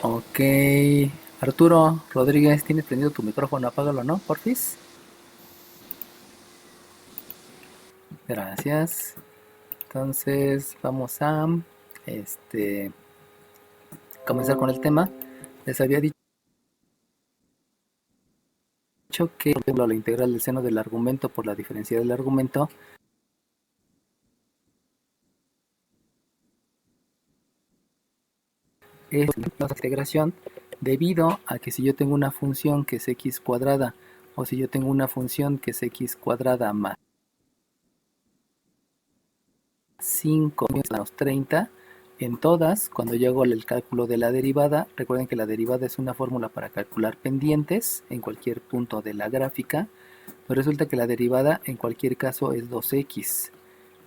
Ok, Arturo Rodríguez, tienes prendido tu micrófono, apágalo, ¿no? Porfis. Gracias. Entonces, vamos a este comenzar con el tema. Les había dicho que la integral del seno del argumento por la diferencia del argumento es la integración debido a que si yo tengo una función que es x cuadrada o si yo tengo una función que es x cuadrada más 5 menos 30, en todas, cuando yo hago el cálculo de la derivada, recuerden que la derivada es una fórmula para calcular pendientes en cualquier punto de la gráfica, pues resulta que la derivada en cualquier caso es 2x.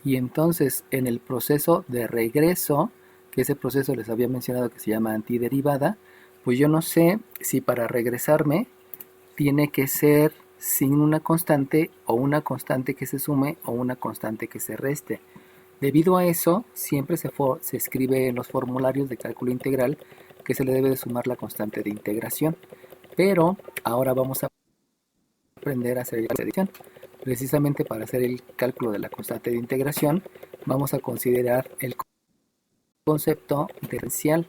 Y entonces en el proceso de regreso, que ese proceso les había mencionado que se llama antiderivada, pues yo no sé si para regresarme tiene que ser sin una constante o una constante que se sume o una constante que se reste. Debido a eso, siempre se escribe en los formularios de cálculo integral que se le debe de sumar la constante de integración. Pero ahora vamos a aprender a hacer la adición. Precisamente para hacer el cálculo de la constante de integración, vamos a considerar el concepto diferencial.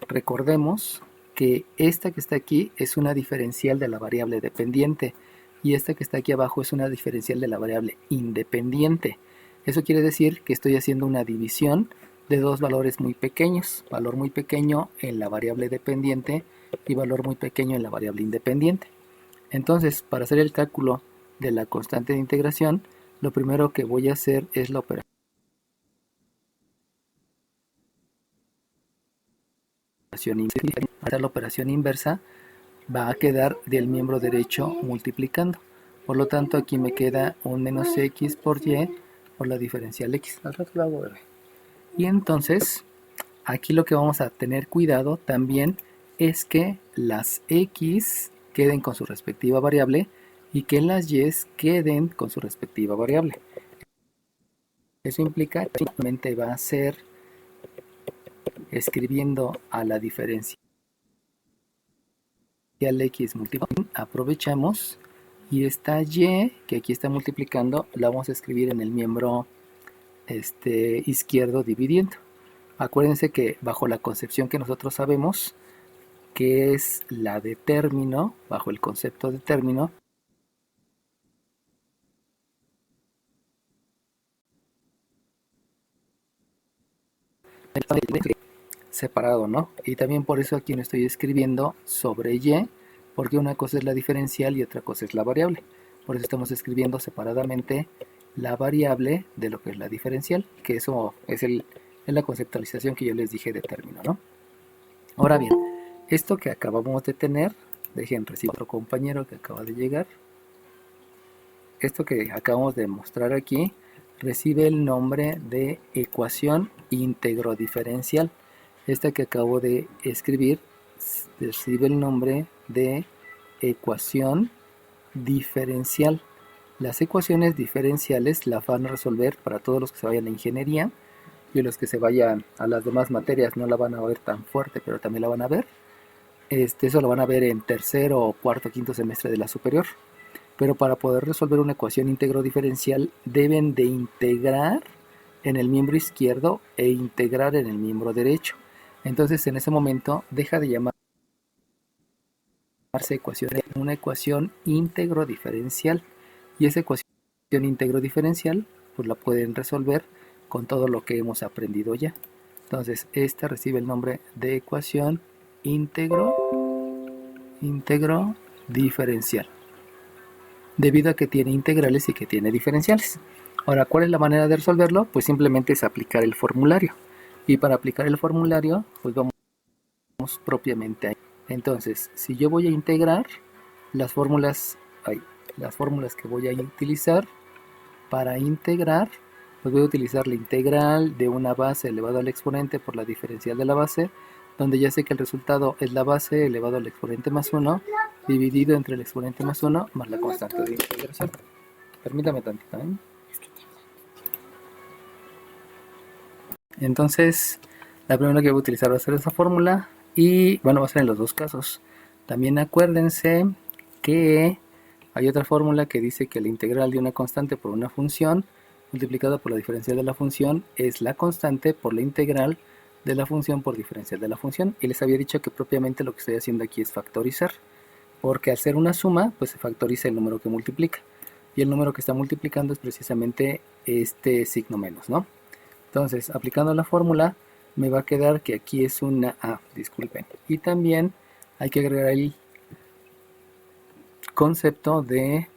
Recordemos que esta que está aquí es una diferencial de la variable dependiente y esta que está aquí abajo es una diferencial de la variable independiente. Eso quiere decir que estoy haciendo una división de dos valores muy pequeños, valor muy pequeño en la variable dependiente y valor muy pequeño en la variable independiente. Entonces, para hacer el cálculo de la constante de integración, lo primero que voy a hacer es la operación. Para la operación inversa va a quedar del miembro derecho multiplicando. Por lo tanto, aquí me queda un menos x por y por la diferencial x. Y entonces, aquí lo que vamos a tener cuidado también es que las x queden con su respectiva variable y que las y queden con su respectiva variable. Eso implica que simplemente va a ser escribiendo a la diferencial x multiplicando, aprovechamos y esta y que aquí está multiplicando la vamos a escribir en el miembro izquierdo dividiendo. Acuérdense que bajo la concepción que nosotros sabemos, que es la de término, bajo el concepto de término, separado, ¿no? Y también por eso aquí no estoy escribiendo sobre y, porque una cosa es la diferencial y otra cosa es la variable. Por eso estamos escribiendo separadamente la variable de lo que es la diferencial, que eso es la conceptualización que yo les dije de término, ¿no? Ahora bien, esto que acabamos de tener, dejen recibo otro compañero que acaba de llegar. Esto que acabamos de mostrar aquí recibe el nombre de ecuación íntegro diferencial. Esta que acabo de escribir recibe el nombre de ecuación diferencial. Las ecuaciones diferenciales las van a resolver para todos los que se vayan a ingeniería y los que se vayan a las demás materias no la van a ver tan fuerte, pero también la van a ver. Eso lo van a ver en tercero, cuarto, quinto semestre de la superior. Pero para poder resolver una ecuación íntegro diferencial deben de integrar en el miembro izquierdo e integrar en el miembro derecho. Entonces en ese momento deja de llamarse ecuación, una ecuación íntegro diferencial. Y esa ecuación íntegro diferencial pues la pueden resolver con todo lo que hemos aprendido ya. Entonces esta recibe el nombre de ecuación íntegro diferencial, debido a que tiene integrales y que tiene diferenciales. Ahora, ¿cuál es la manera de resolverlo? Pues simplemente es aplicar el formulario. Y para aplicar el formulario, pues vamos propiamente ahí. Entonces, si yo voy a integrar las fórmulas que voy a utilizar para integrar, pues voy a utilizar la integral de una base elevado al exponente por la diferencial de la base, donde ya sé que el resultado es la base elevado al exponente más 1 dividido entre el exponente más 1 más la constante de integración. Permítame tantito, ¿eh? Entonces, la primera que voy a utilizar va a ser esa fórmula Y bueno, va a ser en los dos casos. También acuérdense que hay otra fórmula que dice que la integral de una constante por una función multiplicada por la diferencial de la función es la constante por la integral de la función por diferencial de la función. Y les había dicho que propiamente lo que estoy haciendo aquí es factorizar, porque al ser una suma, pues se factoriza el número que multiplica. Y el número que está multiplicando es precisamente este signo menos, ¿no? Entonces, aplicando la fórmula, me va a quedar que aquí es una A, disculpen. Y también hay que agregar el concepto de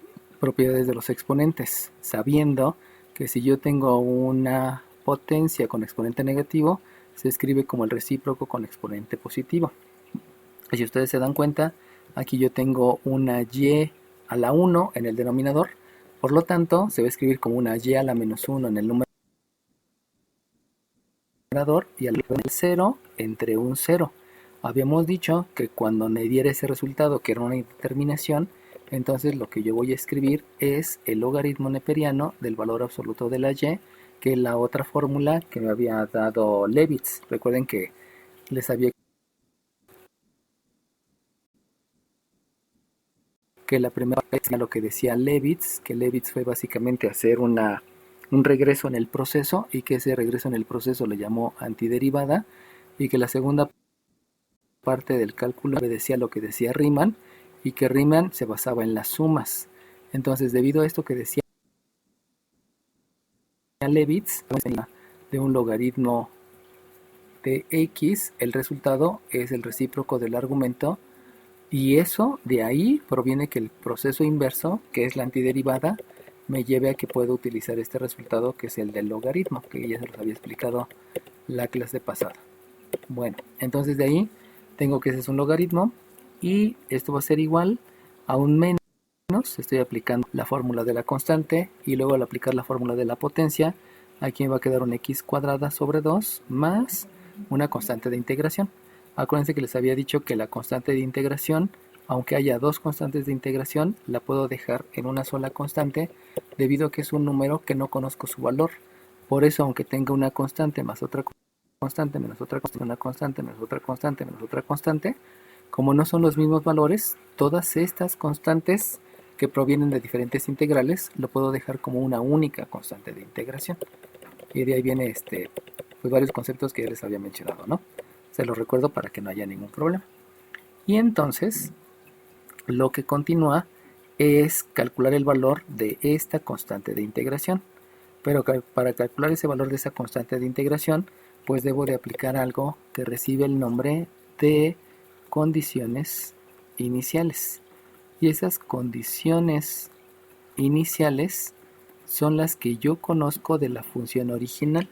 propiedades de los exponentes, sabiendo que si yo tengo una potencia con exponente negativo, se escribe como el recíproco con exponente positivo. Y si ustedes se dan cuenta, aquí yo tengo una y a la 1 en el denominador, por lo tanto se va a escribir como una y a la menos 1 en el numerador y al del 0 entre un 0. Habíamos dicho que cuando me diera ese resultado, que era una indeterminación, entonces lo que yo voy a escribir es el logaritmo neperiano del valor absoluto de la y, que es la otra fórmula que me había dado Levitz. Recuerden que les había que la primera vez lo que decía Levitz, que Levitz fue básicamente hacer un regreso en el proceso y que ese regreso en el proceso le llamó antiderivada, y que la segunda parte del cálculo obedecía lo que decía Riemann y que Riemann se basaba en las sumas. Entonces, debido a esto que decía Levitz, de un logaritmo de x, el resultado es el recíproco del argumento. Y eso, de ahí proviene que el proceso inverso, que es la antiderivada, me lleve a que pueda utilizar este resultado, que es el del logaritmo, que ya se los había explicado la clase pasada. Bueno, entonces de ahí tengo que ese es un logaritmo y esto va a ser igual a un menos. Estoy aplicando la fórmula de la constante y luego al aplicar la fórmula de la potencia, aquí me va a quedar un x cuadrada sobre 2 más una constante de integración. Acuérdense que les había dicho que la constante de integración, aunque haya dos constantes de integración, la puedo dejar en una sola constante debido a que es un número que no conozco su valor. Por eso, aunque tenga una constante más otra constante menos otra constante, una constante menos otra constante menos otra constante, como no son los mismos valores, todas estas constantes que provienen de diferentes integrales lo puedo dejar como una única constante de integración. Y de ahí viene pues varios conceptos que ya les había mencionado, ¿no? Se los recuerdo para que no haya ningún problema. Y entonces, lo que continúa es calcular el valor de esta constante de integración. Pero para calcular ese valor de esa constante de integración, pues debo de aplicar algo que recibe el nombre de condiciones iniciales. Y esas condiciones iniciales son las que yo conozco de la función original.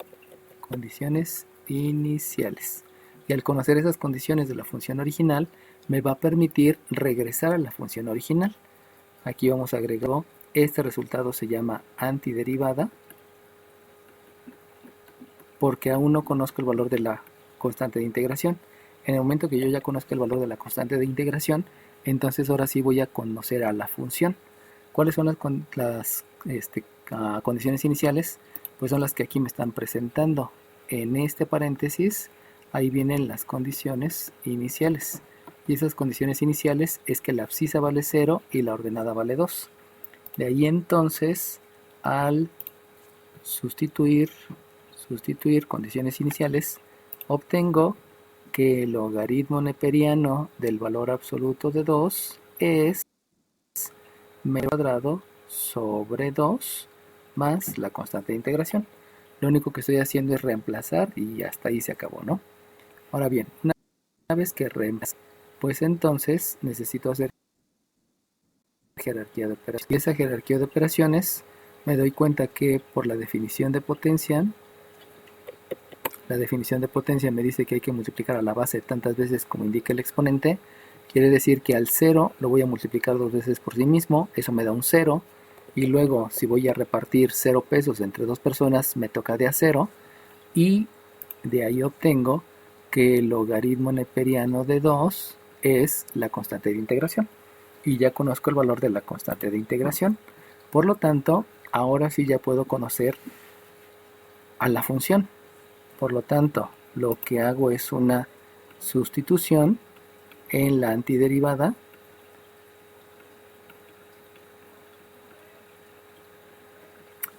Condiciones iniciales. Y al conocer esas condiciones de la función original, me va a permitir regresar a la función original. Aquí vamos a agregar, este resultado se llama antiderivada, porque aún no conozco el valor de la constante de integración. En el momento que yo ya conozca el valor de la constante de integración, entonces ahora sí voy a conocer a la función. ¿Cuáles son las condiciones iniciales? Pues son las que aquí me están presentando. En este paréntesis, ahí vienen las condiciones iniciales. Y esas condiciones iniciales es que la abscisa vale 0 y la ordenada vale 2. De ahí entonces, al sustituir condiciones iniciales, obtengo que el logaritmo neperiano del valor absoluto de 2 es m cuadrado sobre 2 más la constante de integración. Lo único que estoy haciendo es reemplazar y hasta ahí se acabó, ¿no? Ahora bien, una vez que reemplazo, pues entonces necesito hacer jerarquía de operaciones. Y esa jerarquía de operaciones me doy cuenta que por la definición de potencia, la definición de potencia me dice que hay que multiplicar a la base tantas veces como indica el exponente. Quiere decir que al 0 lo voy a multiplicar 2 veces por sí mismo, eso me da un 0. Y luego si voy a repartir 0 pesos entre dos personas, me toca de a 0. Y de ahí obtengo que el logaritmo neperiano de 2 es la constante de integración. Y ya conozco el valor de la constante de integración. Por lo tanto, ahora sí ya puedo conocer a la función. Por lo tanto, lo que hago es una sustitución en la antiderivada.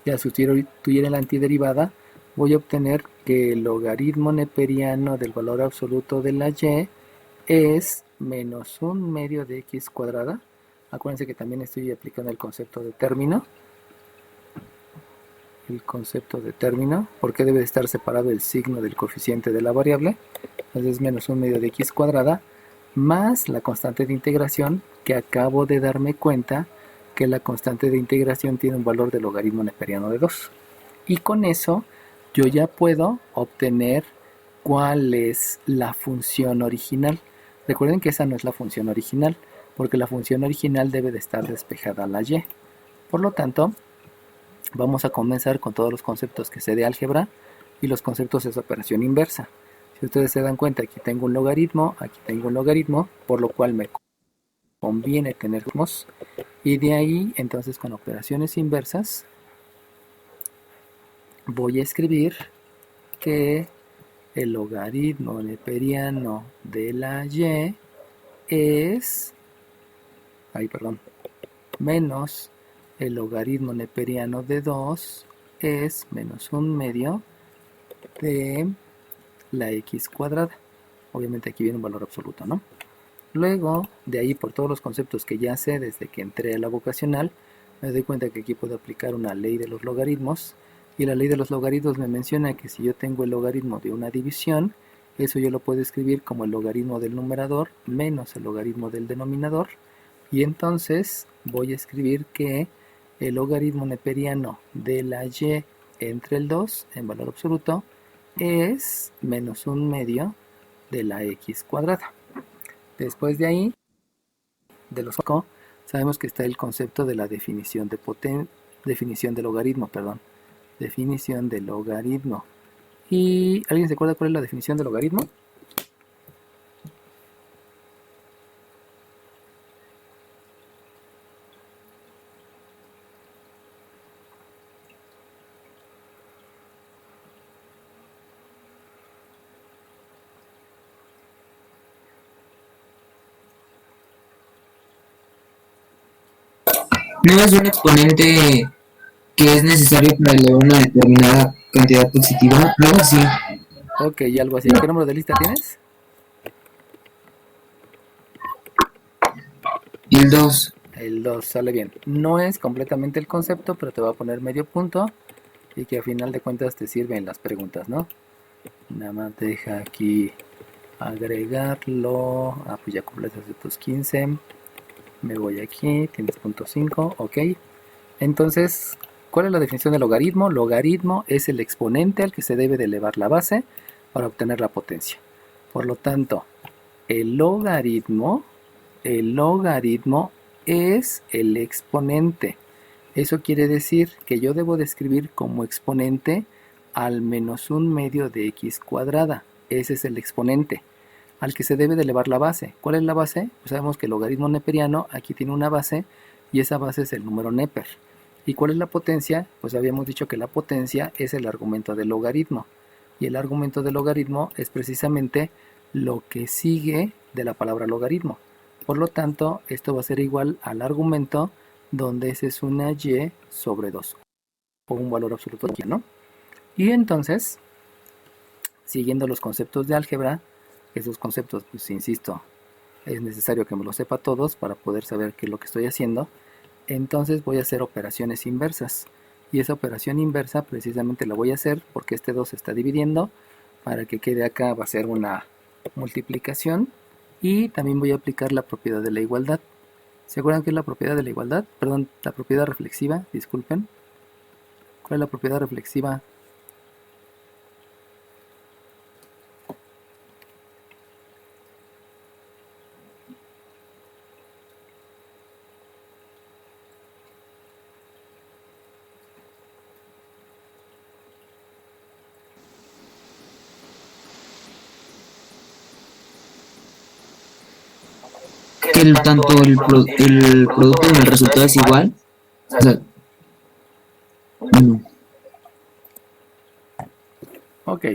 Ya sustituir en la antiderivada, voy a obtener que el logaritmo neperiano del valor absoluto de la y es menos un medio de x cuadrada. Acuérdense que también estoy aplicando el concepto de término. El concepto de término, porque debe estar separado el signo del coeficiente de la variable. Entonces es menos un medio de x cuadrada más la constante de integración, que acabo de darme cuenta que la constante de integración tiene un valor de logaritmo neperiano de 2. Y con eso yo ya puedo obtener cuál es la función original. Recuerden que esa no es la función original, porque la función original debe de estar despejada a la y. Por lo tanto, vamos a comenzar con todos los conceptos que sé de álgebra y los conceptos de esa operación inversa. Si ustedes se dan cuenta, aquí tengo un logaritmo, por lo cual me conviene tener logaritmos. Y de ahí, entonces, con operaciones inversas, voy a escribir que el logaritmo neperiano de la y es, menos el logaritmo neperiano de 2 es menos un medio de la x cuadrada. Obviamente aquí viene un valor absoluto, ¿no? Luego, de ahí, por todos los conceptos que ya sé desde que entré a la vocacional, me doy cuenta que aquí puedo aplicar una ley de los logaritmos. Y la ley de los logaritmos me menciona que si yo tengo el logaritmo de una división, eso yo lo puedo escribir como el logaritmo del numerador menos el logaritmo del denominador. Y entonces voy a escribir que el logaritmo neperiano de la y entre el 2 en valor absoluto es menos un medio de la x cuadrada. Después de ahí, de los sabemos que está el concepto de la definición de logaritmo, definición de logaritmo. ¿Y alguien se acuerda cuál es la definición de logaritmo? No es un exponente que es necesario para elevar una determinada cantidad positiva, algo así. Ok, y algo así. ¿Qué número de lista tienes? El 2. El 2, sale bien. No es completamente el concepto, pero te va a poner medio punto y que a final de cuentas te sirven las preguntas, ¿no? Nada más deja aquí agregarlo. Pues ya completas tus 15. Me voy aquí, tienes punto 5, ok. Entonces, ¿cuál es la definición de logaritmo? Logaritmo es el exponente al que se debe de elevar la base para obtener la potencia. Por lo tanto, el logaritmo es el exponente. Eso quiere decir que yo debo de escribir como exponente al menos un medio de x cuadrada. Ese es el exponente al que se debe de elevar la base. ¿Cuál es la base? Pues sabemos que el logaritmo neperiano aquí tiene una base y esa base es el número neper. ¿Y cuál es la potencia? Pues habíamos dicho que la potencia es el argumento del logaritmo. Y el argumento del logaritmo es precisamente lo que sigue de la palabra logaritmo. Por lo tanto, esto va a ser igual al argumento donde ese es una y sobre 2. O un valor absoluto aquí, ¿no? Y entonces, siguiendo los conceptos de álgebra, esos conceptos, pues insisto, es necesario que me los sepa todos para poder saber qué es lo que estoy haciendo. Entonces voy a hacer operaciones inversas. Y esa operación inversa precisamente la voy a hacer porque este 2 se está dividiendo. Para que quede acá va a ser una multiplicación. Y también voy a aplicar la propiedad de la igualdad. ¿Se acuerdan qué es la propiedad de la igualdad? Perdón, la propiedad reflexiva, disculpen. ¿Cuál es la propiedad reflexiva? Que tanto el producto como el resultado es igual. O sea, Ok,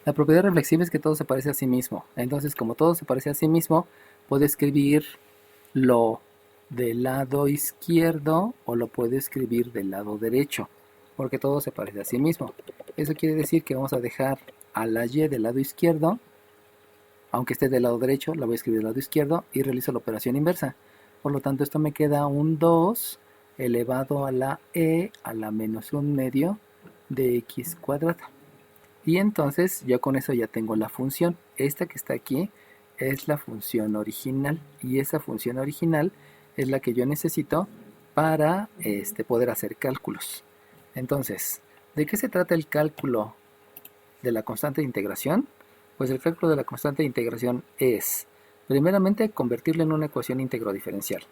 La propiedad reflexiva es que todo se parece a sí mismo. Entonces, como todo se parece a sí mismo, puedo escribir lo del lado izquierdo o lo puedo escribir del lado derecho, porque todo se parece a sí mismo. Eso quiere decir que vamos a dejar a la y del lado izquierdo, aunque esté del lado derecho, la voy a escribir del lado izquierdo y realizo la operación inversa. Por lo tanto, esto me queda un 2 elevado a la e a la menos un medio de x cuadrada. Y entonces yo con eso ya tengo la función. Esta que está aquí es la función original. Y esa función original es la que yo necesito para poder hacer cálculos. Entonces, ¿de qué se trata el cálculo de la constante de integración? Pues el cálculo de la constante de integración es, primeramente, convertirla en una ecuación íntegro diferencial.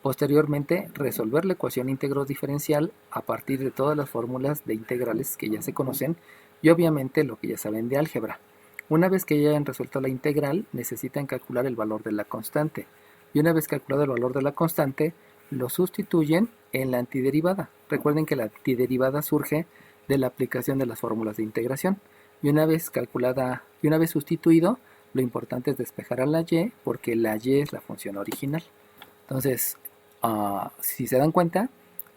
Posteriormente, resolver la ecuación íntegro diferencial a partir de todas las fórmulas de integrales que ya se conocen y obviamente lo que ya saben de álgebra. Una vez que ya hayan resuelto la integral, necesitan calcular el valor de la constante. Y una vez calculado el valor de la constante, lo sustituyen en la antiderivada. Recuerden que la antiderivada surge de la aplicación de las fórmulas de integración. Y una vez calculada y una vez sustituido, lo importante es despejar a la y porque la y es la función original. Entonces, si se dan cuenta,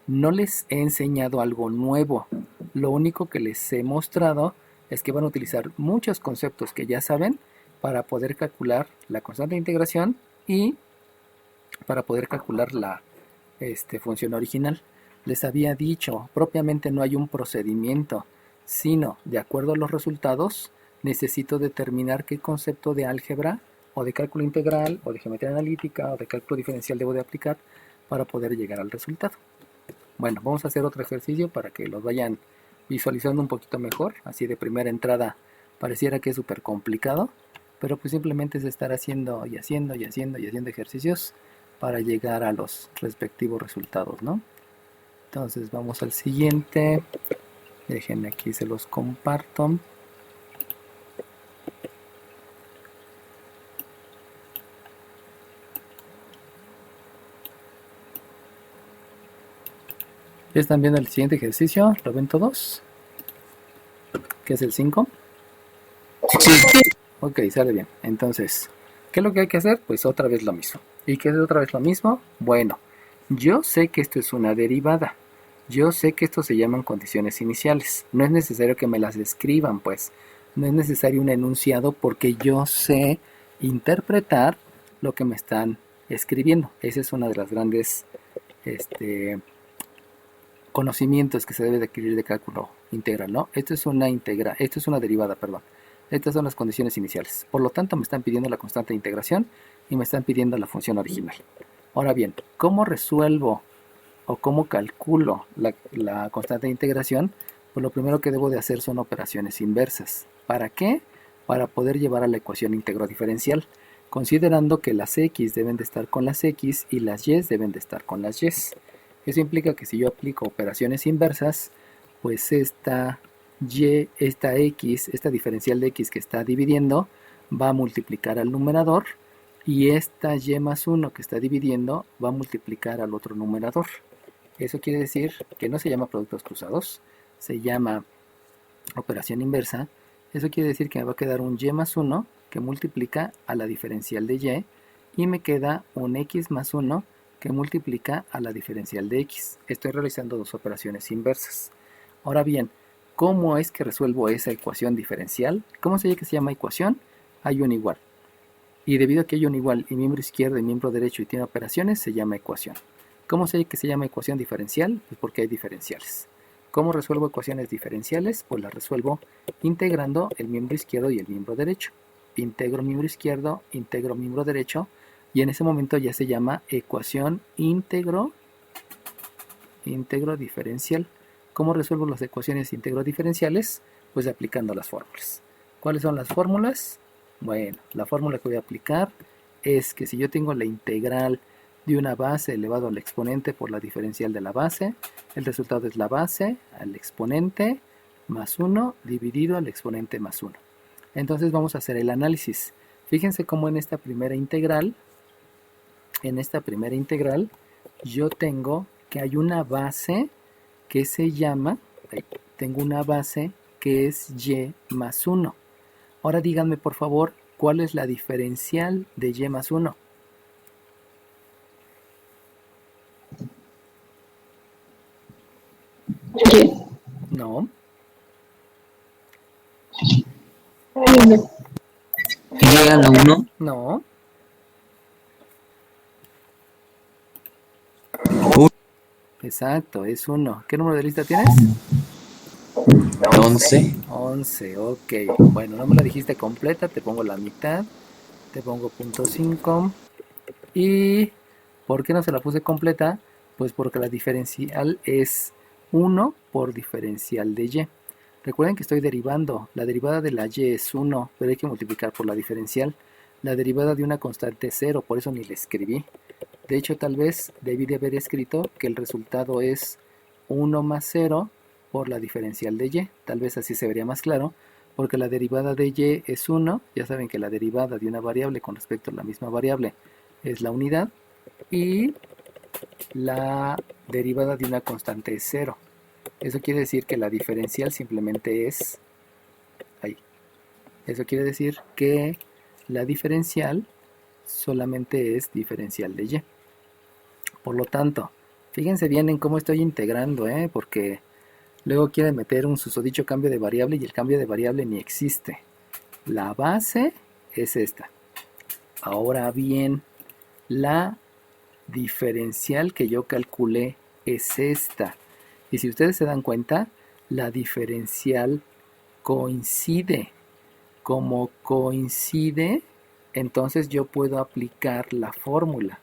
no les he enseñado algo nuevo. Lo único que les he mostrado es que van a utilizar muchos conceptos que ya saben para poder calcular la constante de integración y para poder calcular la función original. Les había dicho, propiamente no hay un procedimiento, sino de acuerdo a los resultados, necesito determinar qué concepto de álgebra o de cálculo integral o de geometría analítica o de cálculo diferencial debo de aplicar para poder llegar al resultado. Bueno, vamos a hacer otro ejercicio para que los vayan visualizando un poquito mejor. Así de primera entrada pareciera que es súper complicado, pero pues simplemente es estar haciendo y haciendo y haciendo y haciendo ejercicios para llegar a los respectivos resultados, ¿no? Entonces vamos al siguiente. Déjenme aquí, se los comparto. ¿Ya están viendo el siguiente ejercicio? ¿Lo ven todos? ¿Qué es el 5? Sí. Ok, sale bien. Entonces, ¿qué es lo que hay que hacer? Pues otra vez lo mismo. ¿Y qué es otra vez lo mismo? Bueno, yo sé que esto es una derivada. Yo sé que esto se llaman condiciones iniciales. No es necesario que me las escriban, pues. No es necesario un enunciado porque yo sé interpretar lo que me están escribiendo. Esa es una de las grandes conocimientos que se debe de adquirir de cálculo integral, ¿no? Esto es una derivada, perdón. Estas son las condiciones iniciales. Por lo tanto, me están pidiendo la constante de integración y me están pidiendo la función original. Ahora bien, ¿cómo resuelvo o cómo calculo la constante de integración? Pues lo primero que debo de hacer son operaciones inversas. ¿Para qué? Para poder llevar a la ecuación íntegro diferencial, considerando que las x deben de estar con las x y las y deben de estar con las y. Eso implica que si yo aplico operaciones inversas, pues esta x, esta diferencial de x que está dividiendo, va a multiplicar al numerador y esta y más 1 que está dividiendo va a multiplicar al otro numerador. Eso quiere decir que no se llama productos cruzados, se llama operación inversa. Eso quiere decir que me va a quedar un y más 1 que multiplica a la diferencial de y me queda un x más 1 que multiplica a la diferencial de x. Estoy realizando dos operaciones inversas. Ahora bien, ¿cómo es que resuelvo esa ecuación diferencial? ¿Cómo se dice que se llama ecuación? Hay un igual. Y debido a que hay un igual y miembro izquierdo y miembro derecho y tiene operaciones, se llama ecuación. ¿Cómo se dice que se llama ecuación diferencial? Pues porque hay diferenciales. ¿Cómo resuelvo ecuaciones diferenciales? Pues las resuelvo integrando el miembro izquierdo y el miembro derecho. Integro miembro izquierdo, integro miembro derecho, y en ese momento ya se llama ecuación íntegro diferencial. ¿Cómo resuelvo las ecuaciones íntegro diferenciales? Pues aplicando las fórmulas. ¿Cuáles son las fórmulas? Bueno, la fórmula que voy a aplicar es que si yo tengo la integral de una base elevado al exponente por la diferencial de la base, el resultado es la base al exponente más 1 dividido al exponente más 1. Entonces vamos a hacer el análisis. Fíjense cómo en esta primera integral yo tengo que hay una base que se llama, tengo una base que es y más 1. Ahora díganme, por favor, ¿cuál es la diferencial de y más 1? Y. No, Y a la 1. no. Exacto, es 1. ¿Qué número de lista tienes? 11. 11, ok. Bueno, no me la dijiste completa, te pongo la mitad, te pongo .5. ¿Y por qué no se la puse completa? Pues porque la diferencial es 1 por diferencial de y. Recuerden que estoy derivando. La derivada de la y es 1, pero hay que multiplicar por la diferencial. La derivada de una constante es 0, por eso ni la escribí. De hecho, tal vez debí de haber escrito que el resultado es 1 más 0 por la diferencial de y. Tal vez así se vería más claro, porque la derivada de y es 1. Ya saben que la derivada de una variable con respecto a la misma variable es la unidad, y la derivada de una constante es 0. Eso quiere decir que la diferencial simplemente es ahí. Eso quiere decir que la diferencial solamente es diferencial de y. Por lo tanto, fíjense bien en cómo estoy integrando, porque luego quieren meter un susodicho cambio de variable y el cambio de variable ni existe. La base es esta. Ahora bien, la diferencial que yo calculé es esta. Y si ustedes se dan cuenta, la diferencial coincide. Como coincide, entonces yo puedo aplicar la fórmula.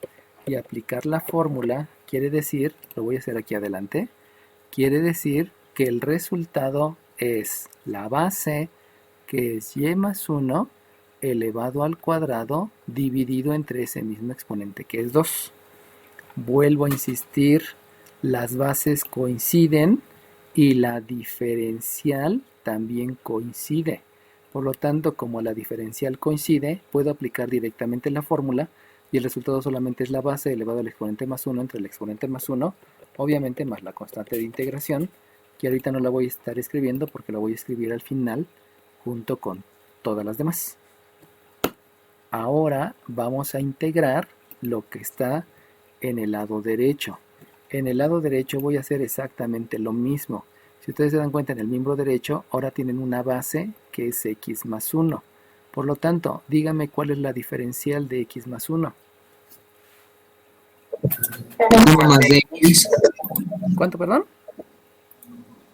Y aplicar la fórmula quiere decir, lo voy a hacer aquí adelante, quiere decir que el resultado es la base, que es y más 1, elevado al cuadrado, dividido entre ese mismo exponente, que es 2. Vuelvo a insistir, las bases coinciden y la diferencial también coincide. Por lo tanto, como la diferencial coincide, puedo aplicar directamente la fórmula y el resultado solamente es la base elevado al exponente más 1 entre el exponente más 1, obviamente más la constante de integración, que ahorita no la voy a estar escribiendo porque la voy a escribir al final junto con todas las demás. Ahora vamos a integrar lo que está en el lado derecho. En el lado derecho voy a hacer exactamente lo mismo. Si ustedes se dan cuenta, en el miembro derecho ahora tienen una base que es x más 1. Por lo tanto, díganme cuál es la diferencial de x más 1. 1 más de x. ¿Cuánto, perdón?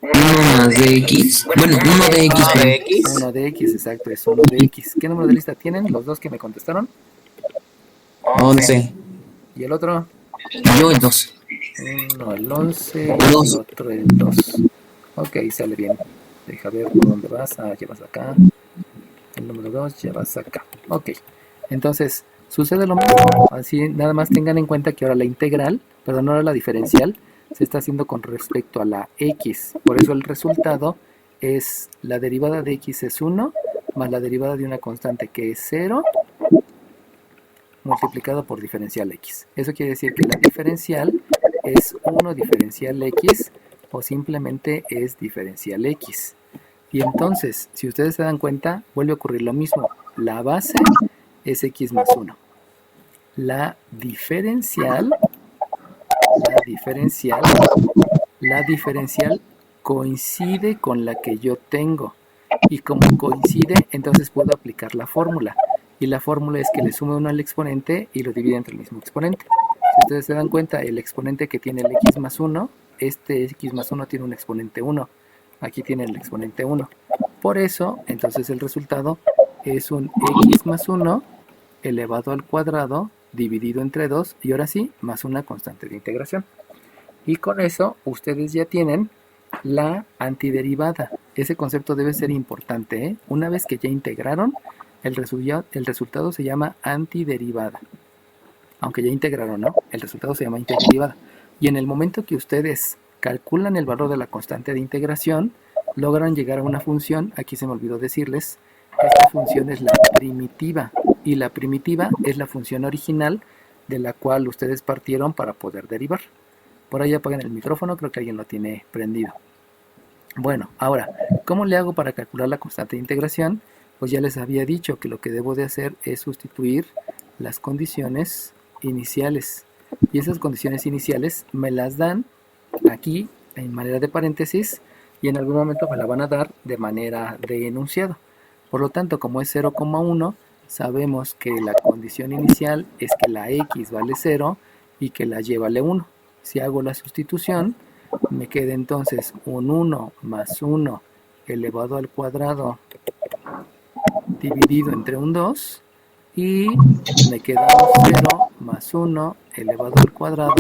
1 más de x. Bueno, 1 de x. 1 de x, exacto, es 1 de x. ¿Qué número de lista tienen los dos que me contestaron? 11. ¿Y el otro? Yo el 2. Uno el 11 y el otro el 2. Ok, sale bien. Deja ver por dónde vas. Ah, ya vas acá. El número 2 ya vas acá. Ok. Entonces, sucede lo mismo. Así nada más tengan en cuenta que ahora la integral, perdón, ahora la diferencial, se está haciendo con respecto a la x. Por eso el resultado es la derivada de x es 1 más la derivada de una constante que es 0 multiplicado por diferencial x. Eso quiere decir que la diferencial es 1 diferencial x o simplemente es diferencial x. Y entonces, si ustedes se dan cuenta, vuelve a ocurrir lo mismo. La base es x más 1. La diferencial coincide con la que yo tengo. Y como coincide, entonces puedo aplicar la fórmula. Y la fórmula es que le sume 1 al exponente y lo divide entre el mismo exponente. Si ustedes se dan cuenta, el exponente que tiene el x más 1, este x más 1 tiene un exponente 1. Aquí tiene el exponente 1. Por eso, entonces el resultado es un x más 1 elevado al cuadrado dividido entre 2 y ahora sí, más una constante de integración. Y con eso ustedes ya tienen la antiderivada. Ese concepto debe ser importante, ¿eh? Una vez que ya integraron, el resultado se llama antiderivada. Aunque ya integraron, ¿no? El resultado se llama antiderivada. Y en el momento que ustedes calculan el valor de la constante de integración, logran llegar a una función. Aquí se me olvidó decirles, esta función es la primitiva. Y la primitiva es la función original de la cual ustedes partieron para poder derivar. Por ahí apagan el micrófono, creo que alguien lo tiene prendido. Bueno, ahora, ¿cómo le hago para calcular la constante de integración? pues ya les había dicho que lo que debo de hacer es sustituir las condiciones iniciales. Y esas condiciones iniciales me las dan aquí en manera de paréntesis y en algún momento me la van a dar de manera de enunciado. Por lo tanto, como es 0,1, sabemos que la condición inicial es que la x vale 0 y que la y vale 1. Si hago la sustitución, me queda entonces un 1 más 1 elevado al cuadrado dividido entre un 2 y me queda un 0 más 1 elevado al cuadrado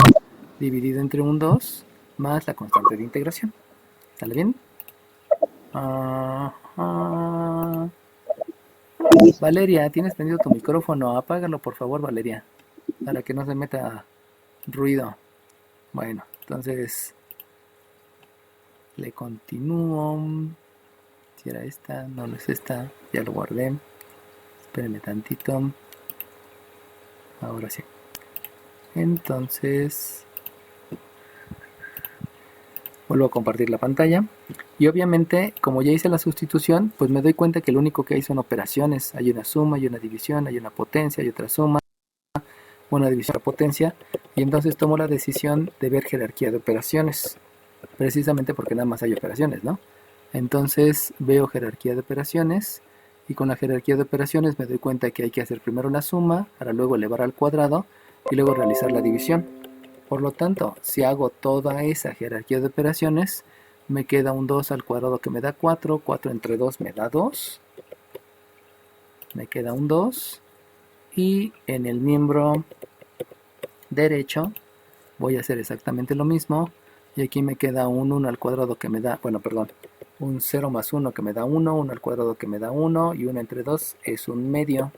dividido entre un 2 más la constante de integración. ¿Sale bien? Valeria, tienes prendido tu micrófono. Apágalo, por favor, Valeria, para que no se meta ruido. Bueno, entonces le continúo. Si era esta, no, no es esta. Ya lo guardé. Espérenme tantito. Ahora sí. Entonces vuelvo a compartir la pantalla. Y obviamente, como ya hice la sustitución, pues me doy cuenta que lo único que hay son operaciones. Hay una suma, hay una división, hay una potencia, hay otra suma, una división, otra potencia. Y entonces tomo la decisión de ver jerarquía de operaciones. Precisamente porque nada más hay operaciones, ¿no? Entonces veo jerarquía de operaciones. Y con la jerarquía de operaciones me doy cuenta que hay que hacer primero la suma, para luego elevar al cuadrado y luego realizar la división. Por lo tanto, si hago toda esa jerarquía de operaciones, me queda un 2 al cuadrado que me da 4, 4 entre 2 me da 2, me queda un 2, y en el miembro derecho voy a hacer exactamente lo mismo, y aquí me queda un 1 al cuadrado que me da, bueno, perdón, un 0 más 1 que me da 1, 1 al cuadrado que me da 1, y 1 entre 2 es un medio,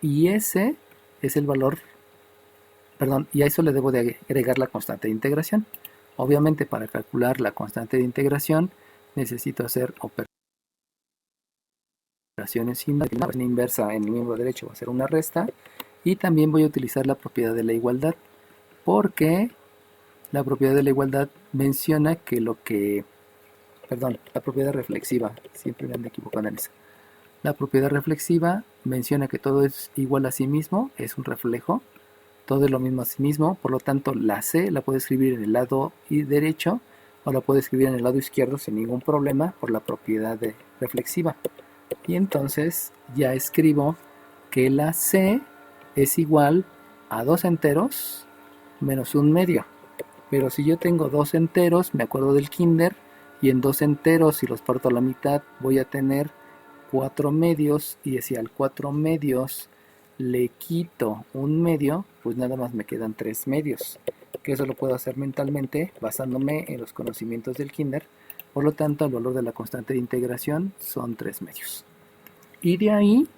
y ese es el valor, perdón, y a eso le debo de agregar la constante de integración. Obviamente, para calcular la constante de integración necesito hacer operaciones inversa en el miembro derecho, va a ser una resta, y también voy a utilizar la propiedad de la igualdad, porque la propiedad de la igualdad menciona que la propiedad reflexiva, siempre me ando equivocando en eso. La propiedad reflexiva menciona que todo es igual a sí mismo, es un reflejo, todo es lo mismo a sí mismo, por lo tanto la C la puedo escribir en el lado derecho o la puedo escribir en el lado izquierdo sin ningún problema por la propiedad reflexiva. Y entonces ya escribo que la C es igual a 2 enteros menos un medio. Pero si yo tengo 2 enteros, me acuerdo del kinder, y en 2 enteros, si los parto a la mitad, voy a tener 4 medios, y si al 4 medios le quito un medio, pues nada más me quedan 3 medios, que eso lo puedo hacer mentalmente basándome en los conocimientos del kinder. Por lo tanto, el valor de la constante de integración son 3 medios. Y de ahí,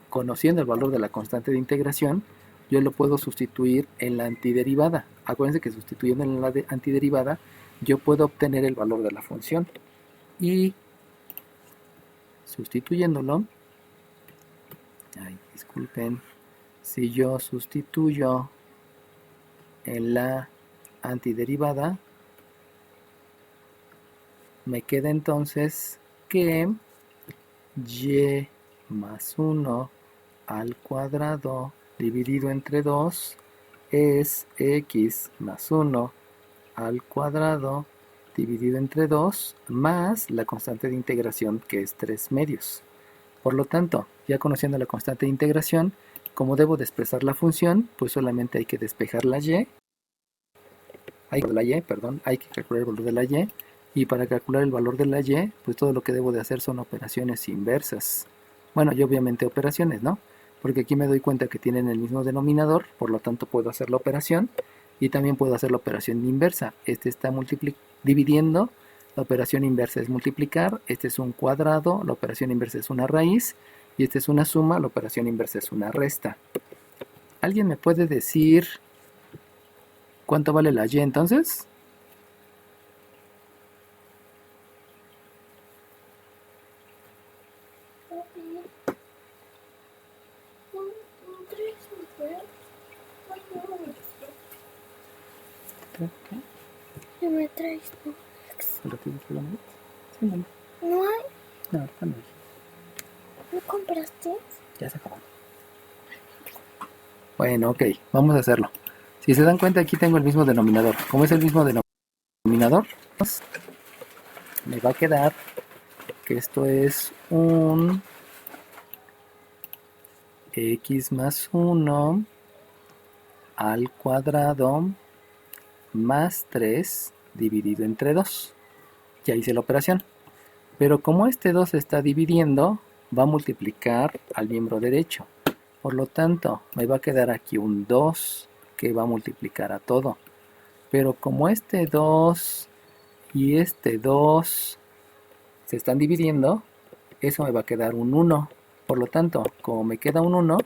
conociendo el valor de la constante de integración, yo lo puedo sustituir en la antiderivada. Acuérdense que sustituyendo en la antiderivada, yo puedo obtener el valor de la función. Y sustituyéndolo, disculpen, si yo sustituyo en la antiderivada, me queda entonces que y más 1 al cuadrado dividido entre 2 es x más 1 al cuadrado dividido entre 2 más la constante de integración, que es 3 medios. Por lo tanto, ya conociendo la constante de integración, como debo de expresar la función, pues solamente hay que despejar la y, hay que calcular el valor de la y, y para calcular el valor de la y, pues todo lo que debo de hacer son operaciones inversas. Bueno, y obviamente operaciones, ¿no? Porque aquí me doy cuenta que tienen el mismo denominador, por lo tanto puedo hacer la operación, y también puedo hacer la operación inversa. Este está dividiendo, la operación inversa es multiplicar, este es un cuadrado, la operación inversa es una raíz, y esta es una suma, la operación inversa es una resta. ¿Alguien me puede decir cuánto vale la y entonces? ¿Qué me traes tú? ¿Lo tienes por la mitad? Sí, no. No hay. No, ahorita no hay. ¿No compraste? Ya se acabó. Bueno, ok, vamos a hacerlo. Si se dan cuenta, aquí tengo el mismo denominador. Como es el mismo denominador, pues, me va a quedar que esto es un x más 1 al cuadrado más 3 dividido entre 2. Ya hice la operación. Pero como este 2 se está dividiendo, va a multiplicar al miembro derecho. Por lo tanto, me va a quedar aquí un 2 que va a multiplicar a todo. Pero como este 2 y este 2 se están dividiendo, eso me va a quedar un 1. Por lo tanto, como me queda un 1,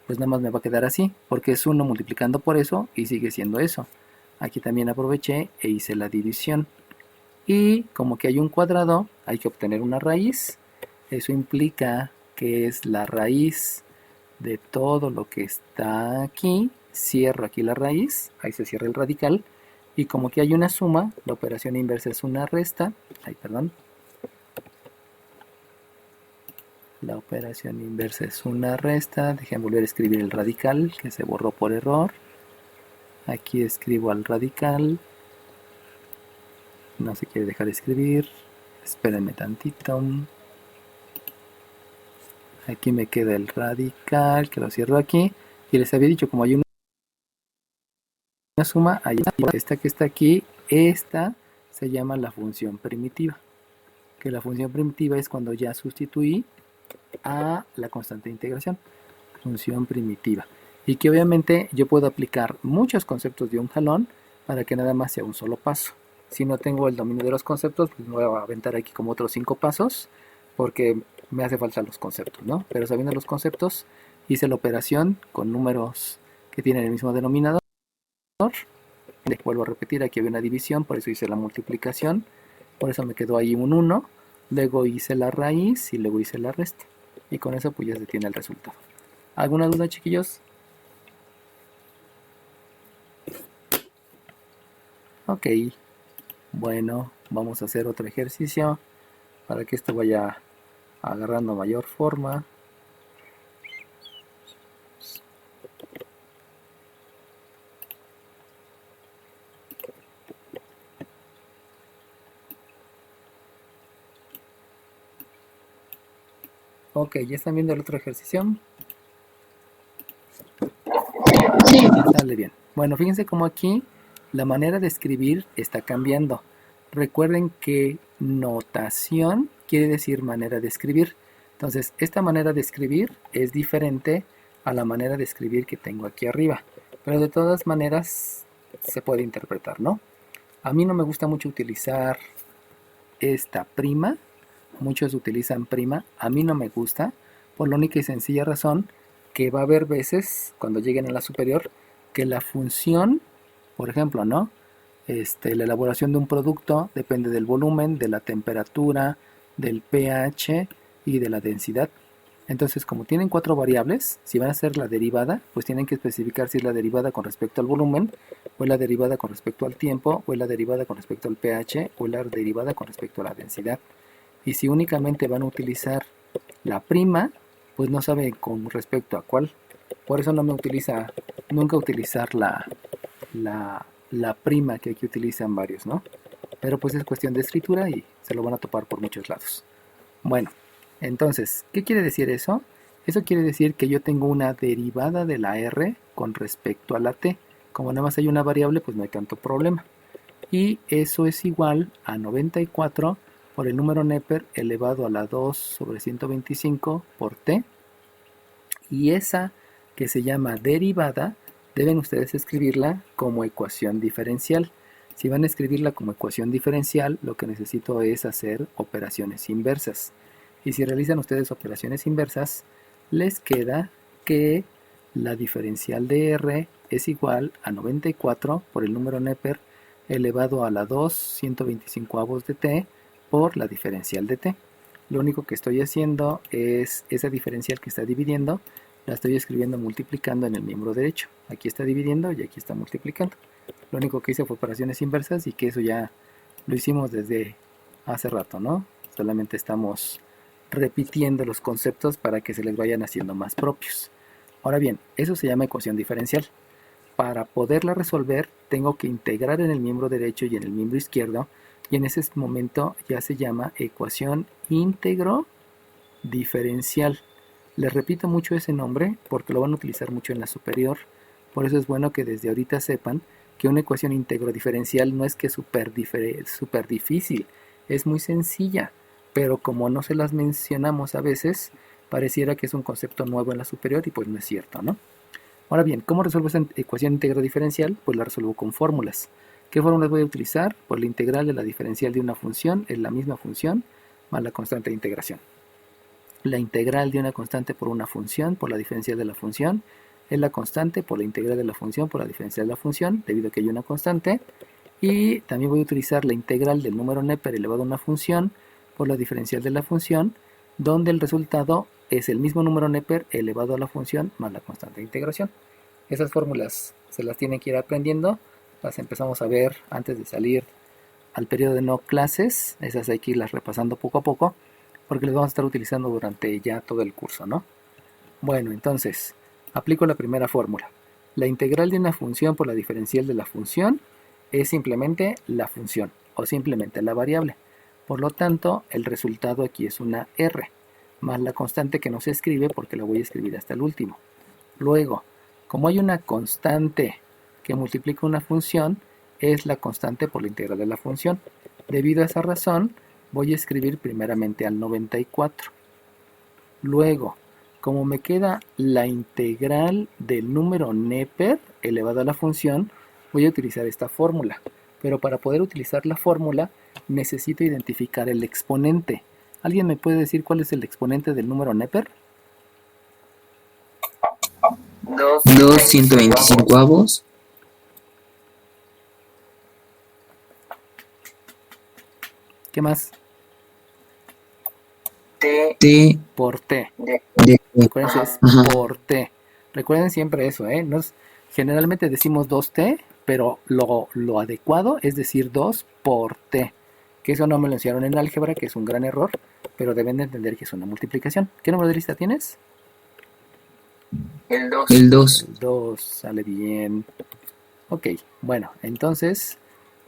pues nada más me va a quedar así, porque es 1 multiplicando por eso y sigue siendo eso. Aquí también aproveché e hice la división. Y como que hay un cuadrado, hay que obtener una raíz. Eso implica que es la raíz de todo lo que está aquí. Cierro aquí la raíz, ahí se cierra el radical. Y como que hay una suma, la operación inversa es una resta. Ay, perdón. La operación inversa es una resta. Dejen volver a escribir el radical, que se borró por error. Aquí escribo al radical. No se quiere dejar escribir. Espérenme tantito. Aquí me queda el radical, que lo cierro aquí. Y les había dicho, como hay una suma, ahí esta que está aquí, esta se llama la función primitiva. Que la función primitiva es cuando ya sustituí a la constante de integración. Función primitiva. Y que obviamente yo puedo aplicar muchos conceptos de un jalón para que nada más sea un solo paso. Si no tengo el dominio de los conceptos, pues me voy a aventar aquí como otros 5 pasos, porque me hace falta los conceptos, ¿no? Pero sabiendo los conceptos, hice la operación con números que tienen el mismo denominador. Vuelvo a repetir, aquí había una división, por eso hice la multiplicación, por eso me quedó ahí un 1, luego hice la raíz y luego hice la resta. Y con eso pues ya se tiene el resultado. ¿Alguna duda, chiquillos? Ok, bueno, vamos a hacer otro ejercicio para que esto vaya agarrando mayor forma. Ok, ¿ya están viendo el otro ejercicio? Sí. Sale bien. Bueno, fíjense cómo aquí la manera de escribir está cambiando. Recuerden que notación quiere decir manera de escribir. Entonces, esta manera de escribir es diferente a la manera de escribir que tengo aquí arriba. Pero de todas maneras se puede interpretar, ¿no? A mí no me gusta mucho utilizar esta prima. Muchos utilizan prima. A mí no me gusta, por la única y sencilla razón que va a haber veces, cuando lleguen a la superior, que la función, por ejemplo, ¿no? La elaboración de un producto depende del volumen, de la temperatura, del pH y de la densidad. Entonces, como tienen 4 variables, si van a hacer la derivada, pues tienen que especificar si es la derivada con respecto al volumen, o es la derivada con respecto al tiempo, o es la derivada con respecto al pH, o es la derivada con respecto a la densidad. Y si únicamente van a utilizar la prima, pues no saben con respecto a cuál. Por eso no me utiliza, nunca utilizar la prima que aquí utilizan varios, ¿no? Pero pues es cuestión de escritura y se lo van a topar por muchos lados. Bueno, entonces, ¿qué quiere decir eso? Eso quiere decir que yo tengo una derivada de la r con respecto a la t. Como nada más hay una variable, pues no hay tanto problema. Y eso es igual a 94 por el número Neper elevado a la 2 sobre 125 por t. Y esa que se llama derivada, deben ustedes escribirla como ecuación diferencial. Si van a escribirla como ecuación diferencial, lo que necesito es hacer operaciones inversas. Y si realizan ustedes operaciones inversas, les queda que la diferencial de r es igual a 94 por el número Neper elevado a la 2 125avos de t por la diferencial de t. Lo único que estoy haciendo es esa diferencial que está dividiendo, la estoy escribiendo multiplicando en el miembro derecho. Aquí está dividiendo y aquí está multiplicando. Lo único que hice fue operaciones inversas y que eso ya lo hicimos desde hace rato, ¿no? Solamente estamos repitiendo los conceptos para que se les vayan haciendo más propios. Ahora bien, eso se llama ecuación diferencial. Para poderla resolver, tengo que integrar en el miembro derecho y en el miembro izquierdo, y en ese momento ya se llama ecuación íntegro diferencial. Les repito mucho ese nombre porque lo van a utilizar mucho en la superior. Por eso es bueno que desde ahorita sepan que una ecuación íntegro diferencial no es que es súper difícil, es muy sencilla, pero como no se las mencionamos a veces, pareciera que es un concepto nuevo en la superior y pues no es cierto, ¿no? Ahora bien, ¿cómo resuelvo esa ecuación íntegro diferencial? Pues la resuelvo con fórmulas. ¿Qué fórmulas voy a utilizar? Pues la integral de la diferencial de una función es la misma función más la constante de integración. La integral de una constante por una función por la diferencial de la función es la constante por la integral de la función por la diferencial de la función, debido a que hay una constante. Y también voy a utilizar la integral del número Neper elevado a una función por la diferencial de la función, donde el resultado es el mismo número Neper elevado a la función más la constante de integración. Esas fórmulas se las tienen que ir aprendiendo, las empezamos a ver antes de salir al periodo de no clases, esas hay que irlas repasando poco a poco, porque las vamos a estar utilizando durante ya todo el curso, ¿no? Bueno, entonces, aplico la primera fórmula. La integral de una función por la diferencial de la función es simplemente la función, o simplemente la variable. Por lo tanto, el resultado aquí es una r, más la constante que no se escribe porque la voy a escribir hasta el último. Luego, como hay una constante que multiplica una función, es la constante por la integral de la función. Debido a esa razón, voy a escribir primeramente al 94. Luego, como me queda la integral del número Neper elevado a la función, voy a utilizar esta fórmula. Pero para poder utilizar la fórmula, necesito identificar el exponente. ¿Alguien me puede decir cuál es el exponente del número Neper? 2/125. ¿Qué más? T Por t. de Acuérdense, es Ajá. por t. Recuerden siempre eso, ¿eh? Generalmente decimos 2t, pero lo adecuado es decir 2 por t. Que eso no me lo enseñaron en álgebra, que es un gran error, pero deben de entender que es una multiplicación. ¿Qué número de lista tienes? El 2. El 2, sale bien. Ok, bueno, entonces,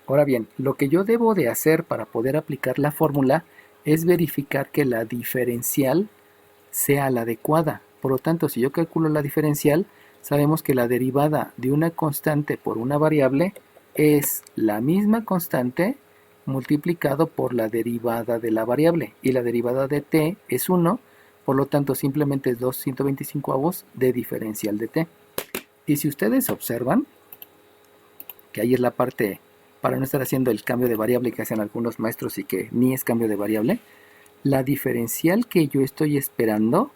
ahora bien, lo que yo debo de hacer para poder aplicar la fórmula es verificar que la diferencial sea la adecuada. Por lo tanto, si yo calculo la diferencial, sabemos que la derivada de una constante por una variable es la misma constante multiplicado por la derivada de la variable. Y la derivada de t es 1, por lo tanto simplemente es 2/125 de diferencial de t. Y si ustedes observan, que ahí es la parte para no estar haciendo el cambio de variable que hacen algunos maestros y que ni es cambio de variable, la diferencial que yo estoy esperando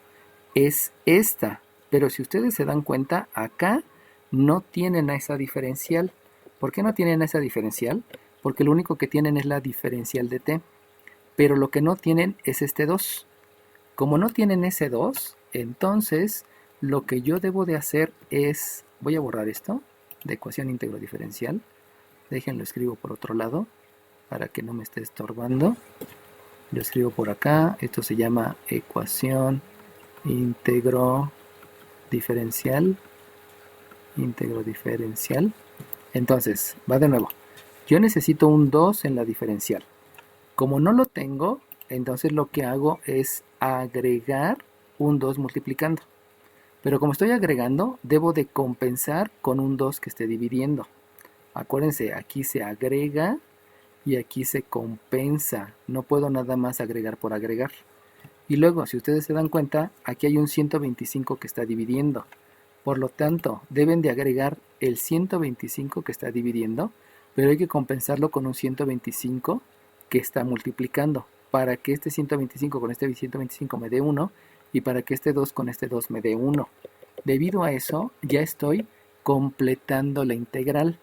es esta, pero si ustedes se dan cuenta, acá no tienen a esa diferencial. ¿Por qué no tienen a esa diferencial? Porque lo único que tienen es la diferencial de t, pero lo que no tienen es este 2. Como no tienen ese 2, entonces lo que yo debo de hacer es, voy a borrar esto, de ecuación íntegro diferencial, déjenlo escribo por otro lado, para que no me esté estorbando. Lo escribo por acá, esto se llama ecuación íntegro diferencial. Entonces, va de nuevo. Yo necesito un 2 en la diferencial. Como no lo tengo, entonces lo que hago es agregar un 2 multiplicando. Pero como estoy agregando, debo de compensar con un 2 que esté dividiendo. Acuérdense, aquí se agrega y aquí se compensa. No puedo nada más agregar por agregar. Y luego, si ustedes se dan cuenta, aquí hay un 125 que está dividiendo. Por lo tanto, deben de agregar el 125 que está dividiendo, pero hay que compensarlo con un 125 que está multiplicando, para que este 125 con este 125 me dé 1 y para que este 2 con este 2 me dé 1. Debido a eso, ya estoy completando la integral.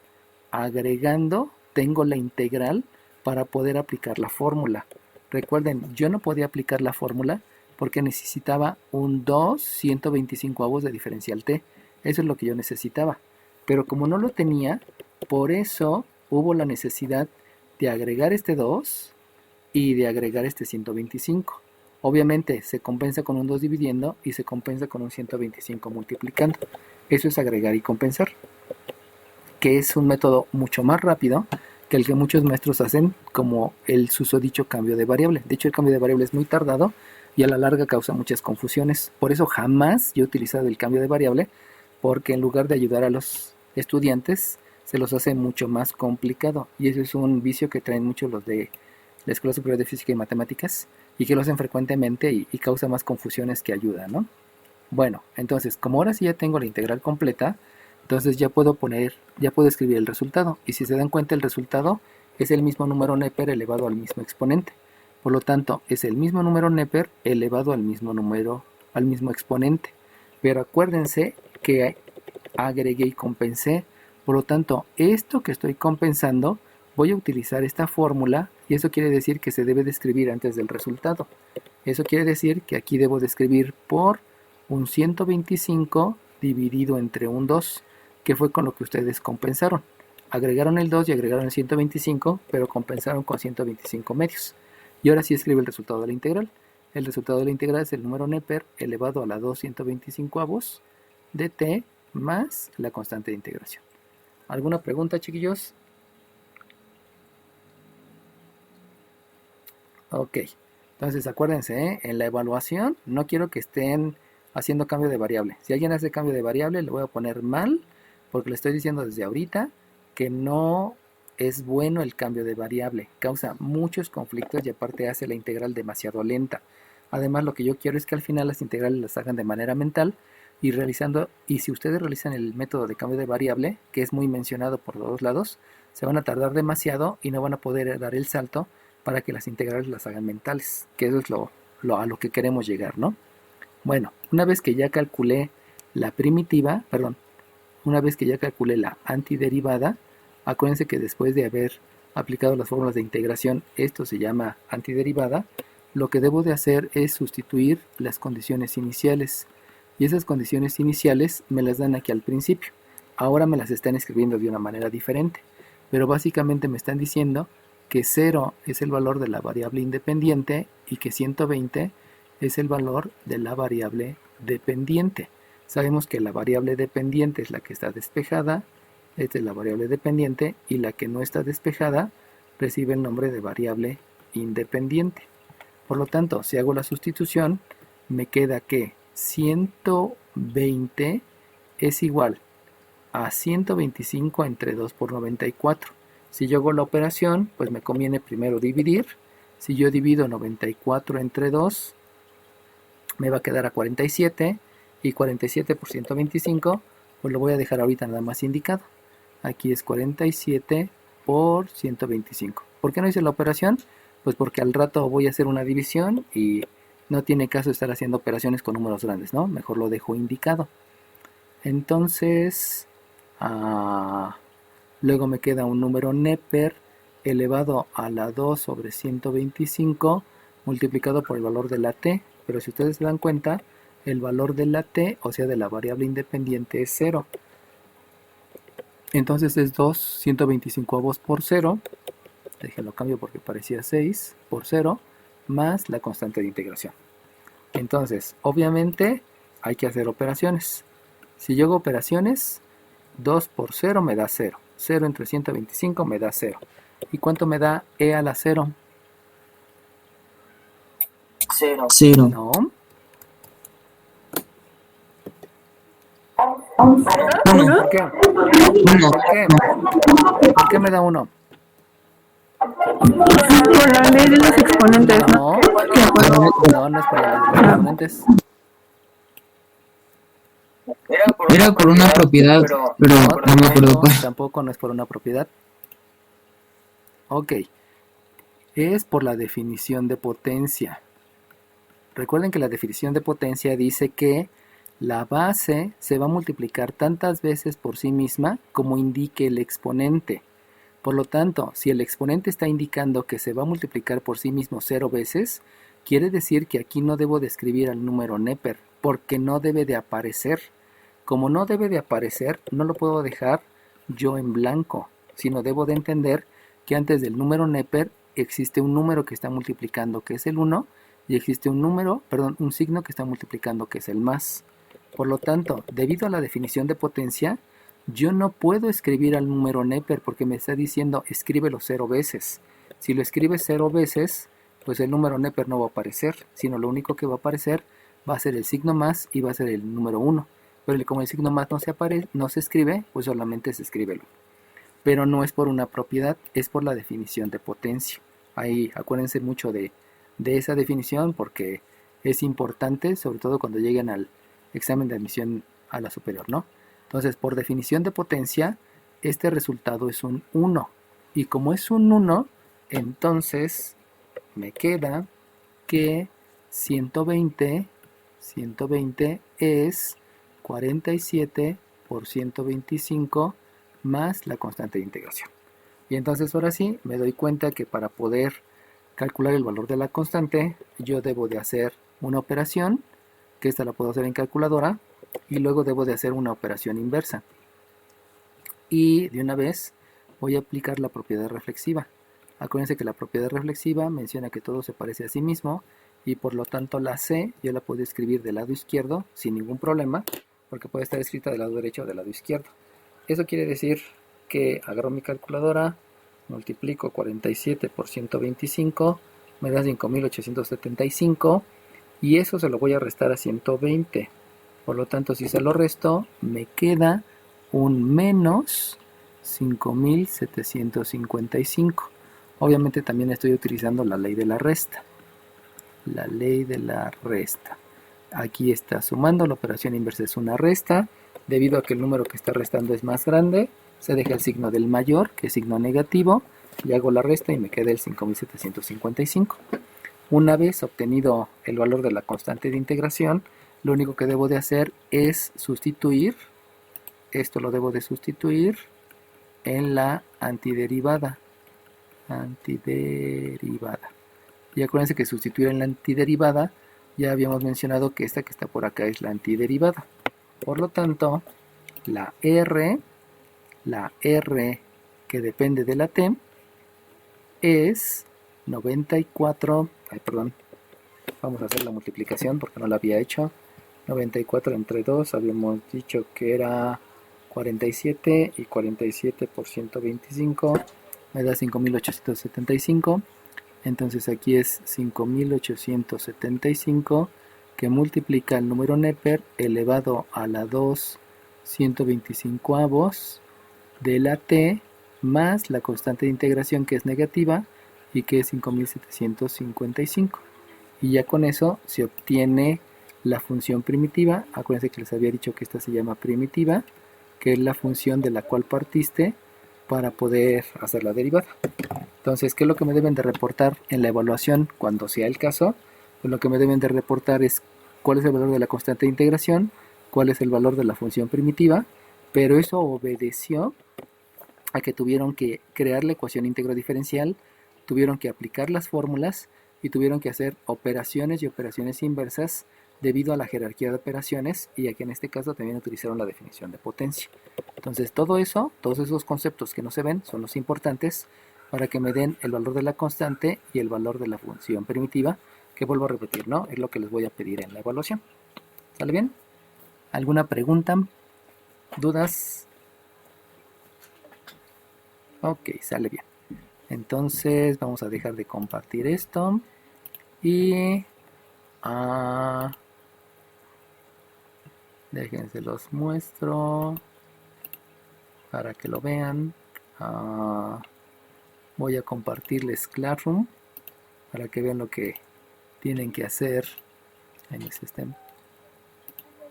Agregando, tengo la integral para poder aplicar la fórmula. Recuerden, yo no podía aplicar la fórmula porque necesitaba un 2/125 de diferencial t. Eso es lo que yo necesitaba. Pero como no lo tenía, por eso hubo la necesidad de agregar este 2 y de agregar este 125. Obviamente se compensa con un 2 dividiendo y se compensa con un 125 multiplicando. Eso es agregar y compensar, que es un método mucho más rápido que el que muchos maestros hacen, como el susodicho cambio de variable. De hecho, el cambio de variable es muy tardado y a la larga causa muchas confusiones. Por eso jamás yo he utilizado el cambio de variable, porque en lugar de ayudar a los estudiantes, se los hace mucho más complicado. Y eso es un vicio que traen muchos los de la Escuela Superior de Física y Matemáticas, y que lo hacen frecuentemente y causa más confusiones que ayuda, ¿no? Bueno, entonces, como ahora sí ya tengo la integral completa, entonces ya puedo escribir el resultado. Y si se dan cuenta, el resultado es el mismo número Neper elevado al mismo exponente. Por lo tanto, es el mismo número Neper elevado al mismo exponente. Pero acuérdense que agregué y compensé. Por lo tanto, esto que estoy compensando, voy a utilizar esta fórmula, y eso quiere decir que se debe de escribir antes del resultado. Eso quiere decir que aquí debo de escribir por un 125 dividido entre un 2, que fue con lo que ustedes compensaron. Agregaron el 2 y agregaron el 125, pero compensaron con 125 medios. Y ahora sí escribe el resultado de la integral. El resultado de la integral es el número Neper elevado a la 2 125avos de t más la constante de integración. ¿Alguna pregunta, chiquillos? Ok, entonces acuérdense, en la evaluación no quiero que estén haciendo cambio de variable. Si alguien hace cambio de variable, le voy a poner mal, porque le estoy diciendo desde ahorita que no es bueno el cambio de variable. Causa muchos conflictos y aparte hace la integral demasiado lenta. Además, lo que yo quiero es que al final las integrales las hagan de manera mental y si ustedes realizan el método de cambio de variable, que es muy mencionado por todos lados, se van a tardar demasiado y no van a poder dar el salto para que las integrales las hagan mentales, que eso es a lo que queremos llegar, ¿no? Bueno, una vez que ya calculé la primitiva, una vez que ya calculé la antiderivada, acuérdense que después de haber aplicado las fórmulas de integración, esto se llama antiderivada, lo que debo de hacer es sustituir las condiciones iniciales, y esas condiciones iniciales me las dan aquí al principio. Ahora me las están escribiendo de una manera diferente, pero básicamente me están diciendo que 0 es el valor de la variable independiente y que 120 es el valor de la variable dependiente. Sabemos que la variable dependiente es la que está despejada, esta es la variable dependiente, y la que no está despejada recibe el nombre de variable independiente. Por lo tanto, si hago la sustitución, me queda que 120 es igual a 125 entre 2 por 94. Si yo hago la operación, pues me conviene primero dividir. Si yo divido 94 entre 2, me va a quedar a 47. Y 47 por 125, pues lo voy a dejar ahorita nada más indicado. Aquí es 47 por 125. ¿Por qué no hice la operación? Pues porque al rato voy a hacer una división y no tiene caso estar haciendo operaciones con números grandes, ¿no? Mejor lo dejo indicado. Entonces, luego me queda un número Neper elevado a la 2 sobre 125 multiplicado por el valor de la t. Pero si ustedes se dan cuenta, el valor de la t, o sea de la variable independiente, es 0. Entonces es 2 125avos por 0. Déjenlo cambio porque parecía 6 por 0 más la constante de integración. Entonces, obviamente hay que hacer operaciones. Si yo hago operaciones, 2 por 0 me da 0. 0 entre 125 me da 0. ¿Y cuánto me da e a la 0? 0. No. ¿Por qué? 1. ¿Por qué? ¿Por qué me da 1? Por la ley de los exponentes, ¿no? No es por la ley de los exponentes. Era por una propiedad, pero no me acuerdo cuál. Tampoco no es por una propiedad. Ok. Es por la definición de potencia. Recuerden que la definición de potencia dice que la base se va a multiplicar tantas veces por sí misma como indique el exponente. Por lo tanto, si el exponente está indicando que se va a multiplicar por sí mismo 0 veces, quiere decir que aquí no debo de escribir al número Neper, porque no debe de aparecer. Como no debe de aparecer, no lo puedo dejar yo en blanco, sino debo de entender que antes del número Neper existe un número que está multiplicando, que es el 1, y existe un número, perdón, un signo que está multiplicando, que es el más. Por lo tanto, debido a la definición de potencia, yo no puedo escribir al número Neper porque me está diciendo escríbelo 0 veces. Si lo escribes 0 veces, pues el número Neper no va a aparecer, sino lo único que va a aparecer va a ser el signo más y va a ser el número 1. Pero como el signo más no se escribe, pues solamente se escribe lo. Pero no es por una propiedad, es por la definición de potencia. Ahí acuérdense mucho de esa definición porque es importante, sobre todo cuando lleguen al examen de admisión a la superior, ¿no? Entonces, por definición de potencia, este resultado es un 1. Y como es un 1, entonces me queda que 120 es 47 por 125 más la constante de integración. Y entonces ahora sí me doy cuenta que para poder calcular el valor de la constante, yo debo de hacer una operación, que esta la puedo hacer en calculadora, y luego debo de hacer una operación inversa. Y de una vez voy a aplicar la propiedad reflexiva. Acuérdense que la propiedad reflexiva menciona que todo se parece a sí mismo, y por lo tanto la C yo la puedo escribir del lado izquierdo sin ningún problema, porque puede estar escrita del lado derecho o del lado izquierdo. Eso quiere decir que agarro mi calculadora, multiplico 47 por 125, me da 5875, y eso se lo voy a restar a 120. Por lo tanto, si se lo resto, me queda un menos 5755. Obviamente también estoy utilizando la ley de la resta. La ley de la resta. Aquí está sumando, la operación inversa es una resta. Debido a que el número que está restando es más grande, se deja el signo del mayor, que es signo negativo, y hago la resta y me queda el 5755. Una vez obtenido el valor de la constante de integración, lo único que debo de hacer es sustituir, esto lo debo de sustituir en la antiderivada. Y acuérdense que sustituir en la antiderivada, ya habíamos mencionado que esta que está por acá es la antiderivada. Por lo tanto, la R que depende de la T es 94, vamos a hacer la multiplicación porque no la había hecho. 94 entre 2, habíamos dicho que era 47, y 47 por 125 me da 5875. Entonces aquí es 5875 que multiplica el número Neper elevado a la 2 125avos de la T más la constante de integración que es negativa y que es 5755. Y ya con eso se obtiene la función primitiva. Acuérdense que les había dicho que esta se llama primitiva, que es la función de la cual partiste para poder hacer la derivada. Entonces, ¿qué es lo que me deben de reportar en la evaluación cuando sea el caso? Pues lo que me deben de reportar es cuál es el valor de la constante de integración, cuál es el valor de la función primitiva, pero eso obedeció a que tuvieron que crear la ecuación íntegro diferencial, tuvieron que aplicar las fórmulas y tuvieron que hacer operaciones y operaciones inversas debido a la jerarquía de operaciones y a que en este caso también utilizaron la definición de potencia. Entonces todo eso, todos esos conceptos que no se ven son los importantes para que me den el valor de la constante y el valor de la función primitiva, que vuelvo a repetir, ¿no? Es lo que les voy a pedir en la evaluación. ¿Sale bien? ¿Alguna pregunta? ¿Dudas? Ok, sale bien. Entonces vamos a dejar de compartir esto y déjense los muestro para que lo vean. Voy a compartirles Classroom para que vean lo que tienen que hacer en el sistema.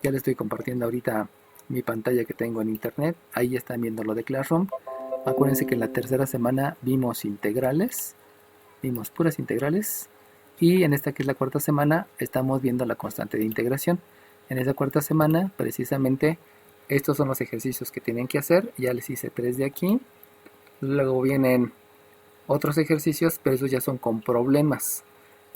Ya les estoy compartiendo ahorita mi pantalla que tengo en internet. Ahí están viendo lo de Classroom. Acuérdense que en la tercera semana vimos integrales, vimos puras integrales, y en esta que es la cuarta semana estamos viendo la constante de integración. En esa cuarta semana precisamente estos son los ejercicios que tienen que hacer. Ya les hice 3 de aquí. Luego vienen otros ejercicios, pero esos ya son con problemas.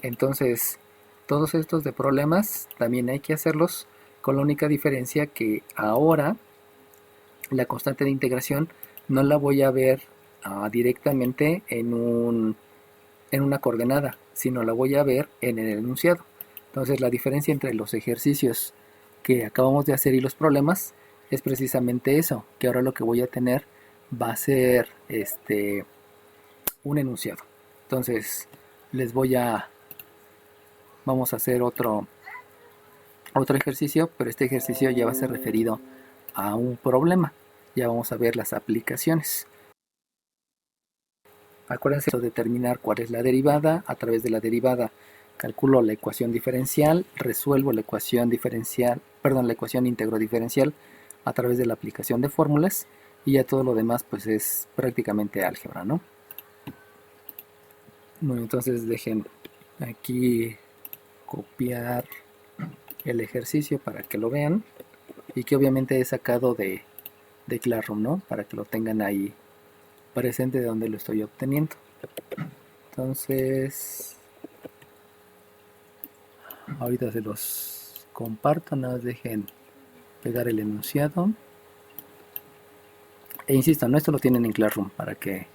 Entonces todos estos de problemas también hay que hacerlos, con la única diferencia que ahora la constante de integración no la voy a ver directamente en un en una coordenada, sino la voy a ver en el enunciado. Entonces la diferencia entre los ejercicios que acabamos de hacer y los problemas es precisamente eso, que ahora lo que voy a tener va a ser un enunciado. Entonces vamos a hacer otro ejercicio, pero este ejercicio ya va a ser referido a un problema. Ya vamos a ver las aplicaciones. Acuérdense de determinar cuál es la derivada. A través de la derivada calculo la ecuación diferencial, resuelvo la ecuación íntegro diferencial a través de la aplicación de fórmulas, y ya todo lo demás pues es prácticamente álgebra, ¿no? Bueno, entonces dejen aquí copiar el ejercicio para que lo vean, y que obviamente he sacado de Classroom, ¿no? Para que lo tengan ahí presente de donde lo estoy obteniendo. Entonces ahorita se los comparto, nada más dejen pegar el enunciado. E insisto, no, esto lo tienen en Classroom para que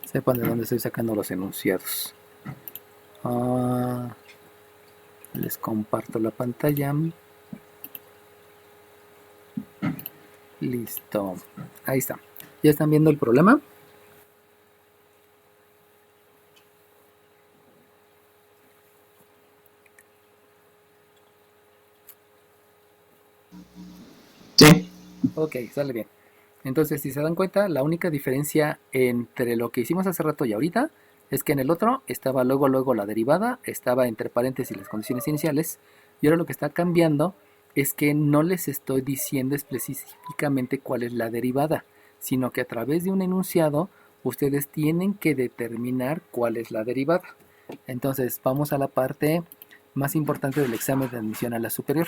sepan de dónde estoy sacando los enunciados. Les comparto la pantalla. Listo. Ahí está. ¿Ya están viendo el problema? Sí. Ok, sale bien. Entonces, si se dan cuenta, la única diferencia entre lo que hicimos hace rato y ahorita es que en el otro estaba luego la derivada, estaba entre paréntesis las condiciones iniciales, y ahora lo que está cambiando es que no les estoy diciendo específicamente cuál es la derivada, sino que a través de un enunciado ustedes tienen que determinar cuál es la derivada. Entonces, vamos a la parte más importante del examen de admisión a la superior.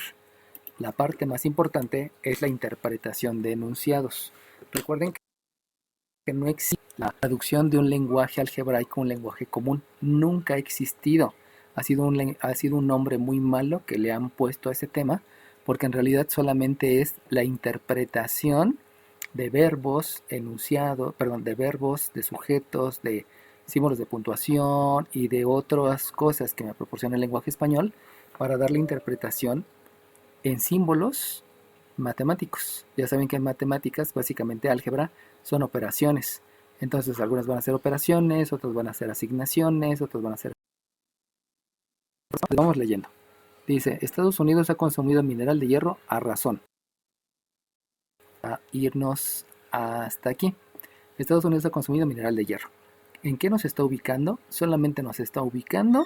La parte más importante es la interpretación de enunciados. Recuerden que no existe la traducción de un lenguaje algebraico a un lenguaje común. Nunca ha existido. Ha sido un nombre muy malo que le han puesto a ese tema, porque en realidad solamente es la interpretación de verbos, de verbos, de sujetos, de símbolos de puntuación y de otras cosas que me proporciona el lenguaje español para darle interpretación en símbolos matemáticos. Ya saben que en matemáticas, básicamente álgebra, son operaciones. Entonces algunas van a ser operaciones, otras van a ser asignaciones, otras van a ser... Vamos leyendo. Dice, Estados Unidos ha consumido mineral de hierro a razón. A irnos hasta aquí. Estados Unidos ha consumido mineral de hierro. ¿En qué nos está ubicando? Solamente nos está ubicando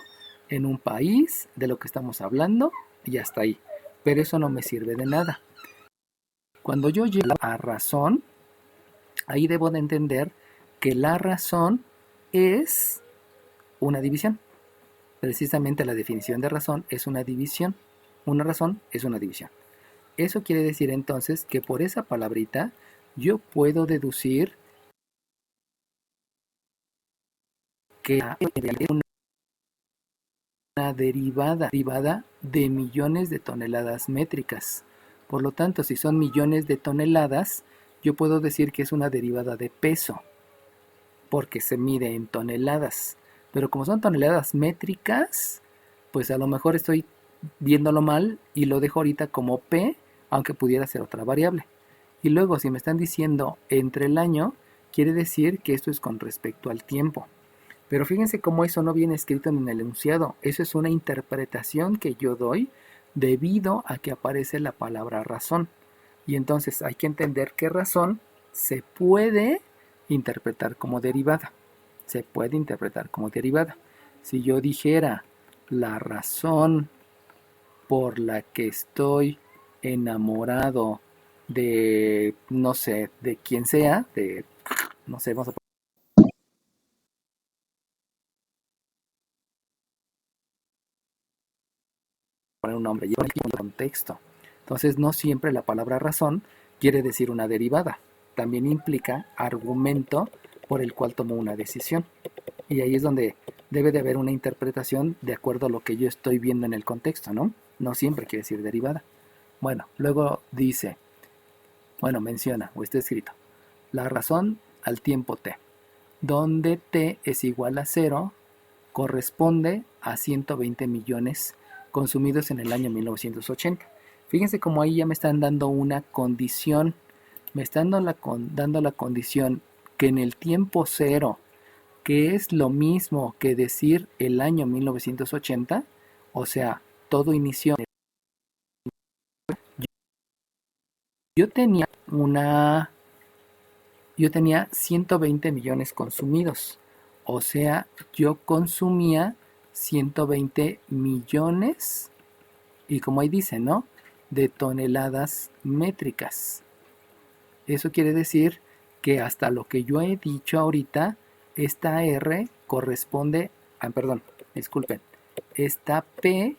en un país de lo que estamos hablando y hasta ahí. Pero eso no me sirve de nada. Cuando yo llego a razón, ahí debo de entender que la razón es una división. Precisamente la definición de razón es una división. Una razón es una división. Eso quiere decir entonces que por esa palabrita yo puedo deducir que es una derivada de millones de toneladas métricas. Por lo tanto, si son millones de toneladas, yo puedo decir que es una derivada de peso, porque se mide en toneladas. Pero como son toneladas métricas, pues a lo mejor estoy viéndolo mal y lo dejo ahorita como P, aunque pudiera ser otra variable. Y luego, si me están diciendo entre el año, quiere decir que esto es con respecto al tiempo. Pero fíjense cómo eso no viene escrito en el enunciado. Eso es una interpretación que yo doy debido a que aparece la palabra razón. Y entonces hay que entender que razón se puede interpretar como derivada. Se puede interpretar como derivada. Si yo dijera la razón por la que estoy enamorado de, no sé, de quien sea, de, no sé, vamos a poner un nombre, lleva un contexto. Entonces no siempre la palabra razón quiere decir una derivada. También implica argumento por el cual tomo una decisión. Y ahí es donde debe de haber una interpretación de acuerdo a lo que yo estoy viendo en el contexto, ¿no? No siempre quiere decir derivada. Bueno, luego dice, menciona o está escrito, la razón al tiempo t, donde t es igual a 0 corresponde a 120 millones consumidos en el año 1980. Fíjense cómo ahí ya me están dando una condición, me están dando la condición que en el tiempo cero, que es lo mismo que decir el año 1980, o sea, todo inició. Yo tenía 120 millones consumidos, o sea, yo consumía 120 millones, y como ahí dice, ¿no?, de toneladas métricas. Eso quiere decir que hasta lo que yo he dicho ahorita, esta R corresponde, perdón, disculpen, esta P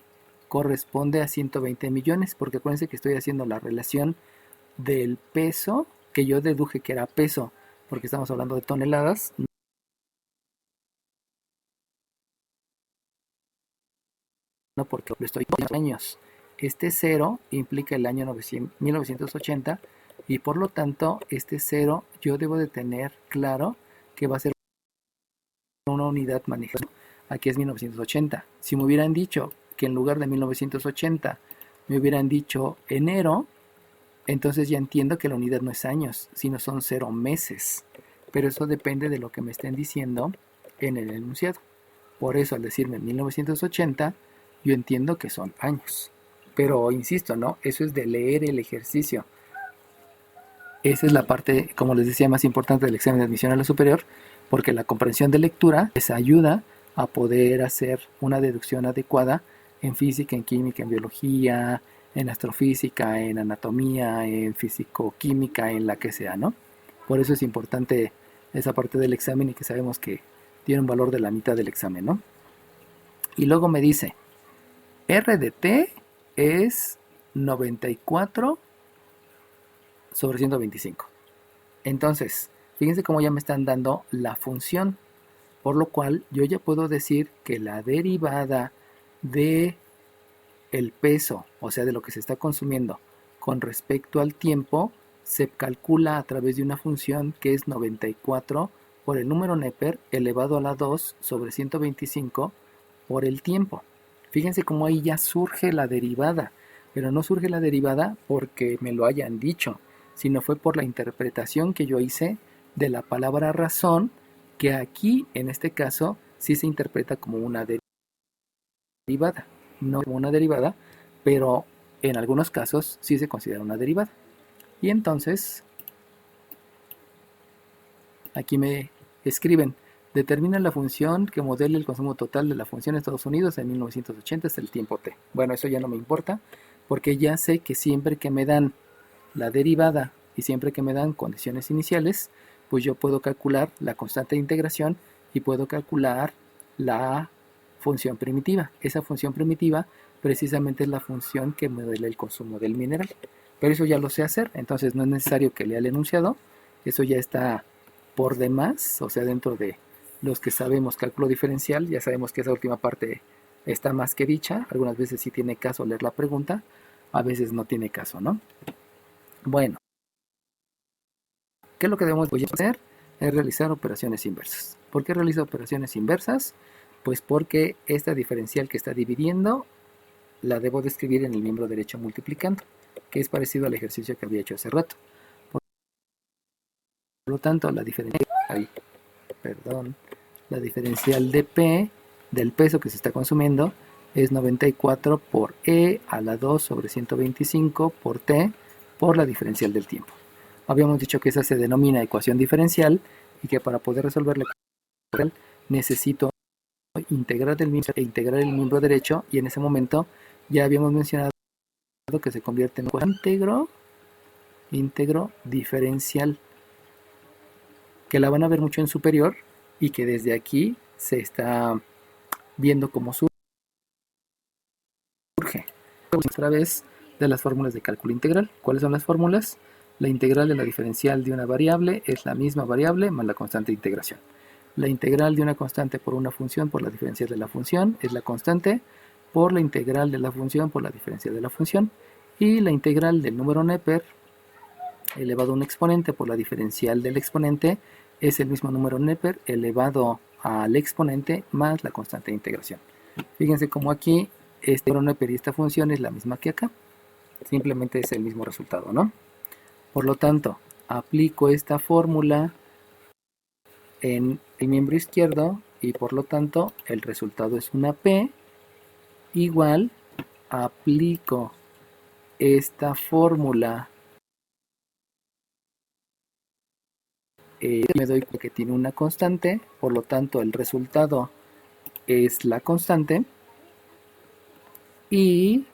corresponde a 120 millones, porque acuérdense que estoy haciendo la relación del peso, que yo deduje que era peso, porque estamos hablando de toneladas, no porque lo estoy en años. Este 0 implica el año 1980 y por lo tanto este 0 yo debo de tener claro que va a ser una unidad manejada. Aquí es 1980. Si me hubieran dicho que en lugar de 1980 me hubieran dicho enero, entonces ya entiendo que la unidad no es años, sino son 0 meses. Pero eso depende de lo que me estén diciendo en el enunciado. Por eso al decirme 1980, yo entiendo que son años. Pero insisto, ¿no? Eso es de leer el ejercicio. Esa es la parte, como les decía, más importante del examen de admisión a la superior, porque la comprensión de lectura les ayuda a poder hacer una deducción adecuada en física, en química, en biología, en astrofísica, en anatomía, en físico-química, en la que sea, ¿no? Por eso es importante esa parte del examen y que sabemos que tiene un valor de la mitad del examen, ¿no? Y luego me dice, R de T es 94 sobre 125. Entonces, fíjense cómo ya me están dando la función, por lo cual yo ya puedo decir que la derivada de el peso, o sea, de lo que se está consumiendo con respecto al tiempo, se calcula a través de una función que es 94 por el número Neper elevado a la 2 sobre 125 por el tiempo. Fíjense cómo ahí ya surge la derivada, pero no surge la derivada porque me lo hayan dicho, sino fue por la interpretación que yo hice de la palabra razón, que aquí, en este caso, sí se interpreta como una derivada. No como una derivada, pero en algunos casos sí se considera una derivada. Y entonces, aquí me escriben, determina la función que modele el consumo total de la función de Estados Unidos en 1980 hasta el tiempo t. Bueno, eso ya no me importa, porque ya sé que siempre que me dan la derivada y siempre que me dan condiciones iniciales, pues yo puedo calcular la constante de integración y puedo calcular la función primitiva. Esa función primitiva precisamente es la función que modela el consumo del mineral. Pero eso ya lo sé hacer, entonces no es necesario que lea el enunciado, eso ya está por demás, o sea, dentro de los que sabemos cálculo diferencial, ya sabemos que esa última parte está más que dicha, algunas veces sí tiene caso leer la pregunta, a veces no tiene caso, ¿no? Bueno, ¿qué es lo que debemos hacer? Es realizar operaciones inversas. ¿Por qué realizo operaciones inversas? Pues porque esta diferencial que está dividiendo la debo de escribir en el miembro derecho multiplicando, que es parecido al ejercicio que había hecho hace rato. Por lo tanto, la diferencial de P del peso que se está consumiendo es 94 por E a la 2 sobre 125 por T por la diferencial del tiempo. Habíamos dicho que esa se denomina ecuación diferencial y que para poder resolver la ecuación necesito integrar el miembro derecho, y en ese momento ya habíamos mencionado que se convierte en un íntegro diferencial, que la van a ver mucho en superior y que desde aquí se está viendo cómo surge. Otra vez de las fórmulas de cálculo integral. ¿Cuáles son las fórmulas? La integral de la diferencial de una variable es la misma variable más la constante de integración. La integral de una constante por una función por la diferencial de la función es la constante por la integral de la función por la diferencial de la función, y la integral del número Neper elevado a un exponente por la diferencial del exponente es el mismo número Neper elevado al exponente más la constante de integración. Fíjense como aquí este Neper y esta función es la misma que acá. Simplemente es el mismo resultado, ¿no? Por lo tanto, aplico esta fórmula en el miembro izquierdo y por lo tanto el resultado es una P igual, aplico esta fórmula, me doy cuenta que tiene una constante, por lo tanto el resultado es la constante y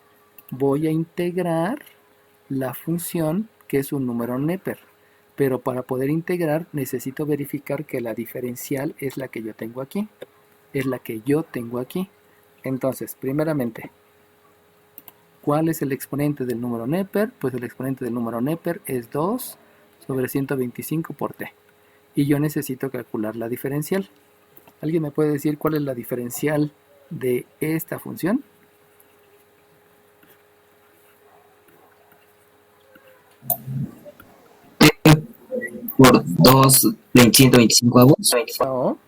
voy a integrar la función que es un número Neper. Pero para poder integrar necesito verificar que la diferencial es la que yo tengo aquí. Es la que yo tengo aquí. Entonces, primeramente, ¿cuál es el exponente del número Neper? Pues el exponente del número Neper es 2 sobre 125 por t. Y yo necesito calcular la diferencial. ¿Alguien me puede decir cuál es la diferencial de esta función? Por 2, 125 avos. No.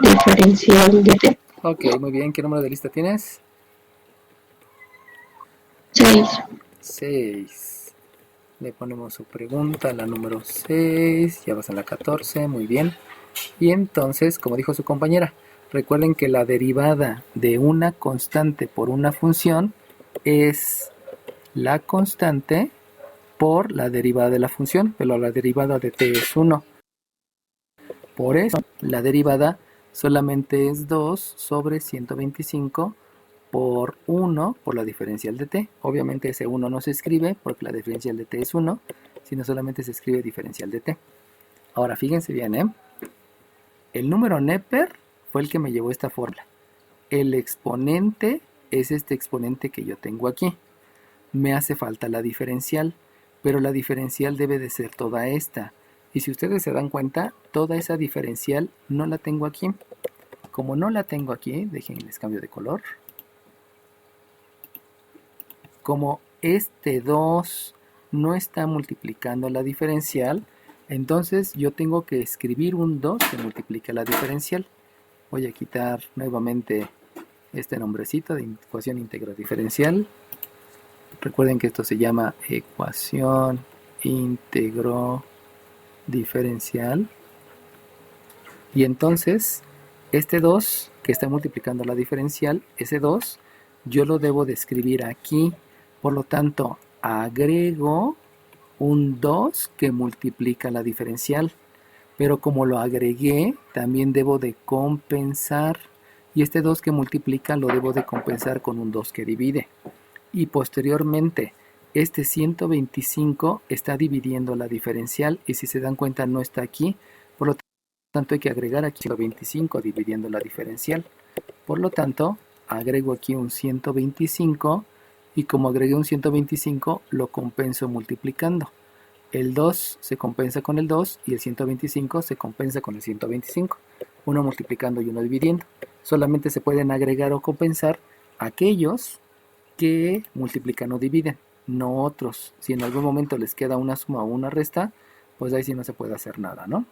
Diferencial de t. Ok, muy bien. ¿Qué número de lista tienes? 6. 6. Le ponemos su pregunta, la número 6. Ya vas en la 14, muy bien. Y entonces, como dijo su compañera, recuerden que la derivada de una constante por una función es la constante por la derivada de la función, pero la derivada de t es 1. Por eso, la derivada solamente es 2 sobre 125 por 1 por la diferencial de t. Obviamente ese 1 no se escribe porque la diferencial de t es 1, sino solamente se escribe diferencial de t. Ahora, fíjense bien, ¿eh? El número Neper fue el que me llevó esta fórmula. El exponente es este exponente que yo tengo aquí. Me hace falta la diferencial, pero la diferencial debe de ser toda esta. Y si ustedes se dan cuenta, toda esa diferencial no la tengo aquí. Como no la tengo aquí, déjenles cambio de color. Como este 2 no está multiplicando la diferencial, entonces yo tengo que escribir un 2 que multiplica la diferencial. Voy a quitar nuevamente este nombrecito de ecuación íntegro diferencial. Recuerden que esto se llama ecuación íntegro diferencial. Y entonces, este 2 que está multiplicando la diferencial, ese 2, yo lo debo de escribir aquí. Por lo tanto, agrego un 2 que multiplica la diferencial. Pero como lo agregué, también debo de compensar. Y este 2 que multiplica lo debo de compensar con un 2 que divide. Y posteriormente, este 125 está dividiendo la diferencial. Y si se dan cuenta, no está aquí. Por lo tanto, hay que agregar aquí 125 dividiendo la diferencial. Por lo tanto, agrego aquí un 125. Y como agregué un 125, lo compenso multiplicando. El 2 se compensa con el 2 y el 125 se compensa con el 125. Uno multiplicando y uno dividiendo. Solamente se pueden agregar o compensar aquellos que multiplican o dividen, no otros. Si en algún momento les queda una suma o una resta, pues ahí sí no se puede hacer nada, ¿no?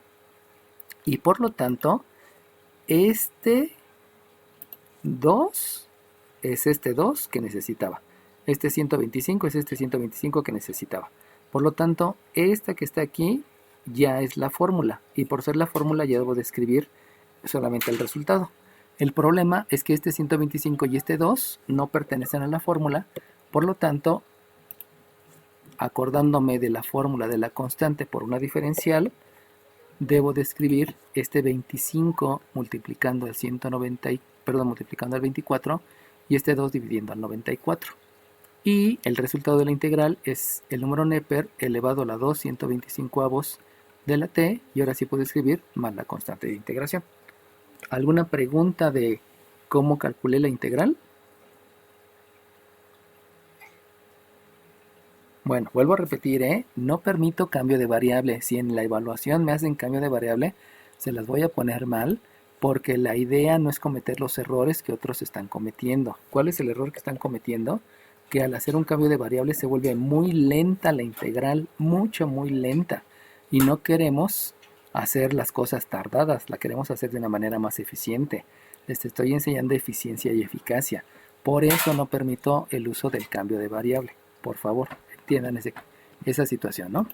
Y por lo tanto, este 2 es este 2 que necesitaba. Este 125 es este 125 que necesitaba. Por lo tanto, esta que está aquí ya es la fórmula. Y por ser la fórmula ya debo de escribir solamente el resultado. El problema es que este 125 y este 2 no pertenecen a la fórmula. Por lo tanto, acordándome de la fórmula de la constante por una diferencial, debo de escribir este 25 multiplicando el 24 y este 2 dividiendo al 94. Y el resultado de la integral es el número Neper elevado a la 2 125avos de la t, y ahora sí puedo escribir más la constante de integración. ¿Alguna pregunta de cómo calculé la integral? Bueno, vuelvo a repetir, no permito cambio de variable. Si en la evaluación me hacen cambio de variable, se las voy a poner mal, porque la idea no es cometer los errores que otros están cometiendo. ¿Cuál es el error que están cometiendo? Que al hacer un cambio de variable se vuelve muy lenta la integral, muy lenta. Y no queremos hacer las cosas tardadas, la queremos hacer de una manera más eficiente. Les estoy enseñando eficiencia y eficacia. Por eso no permito el uso del cambio de variable. Por favor, entiendan esa situación, ¿no?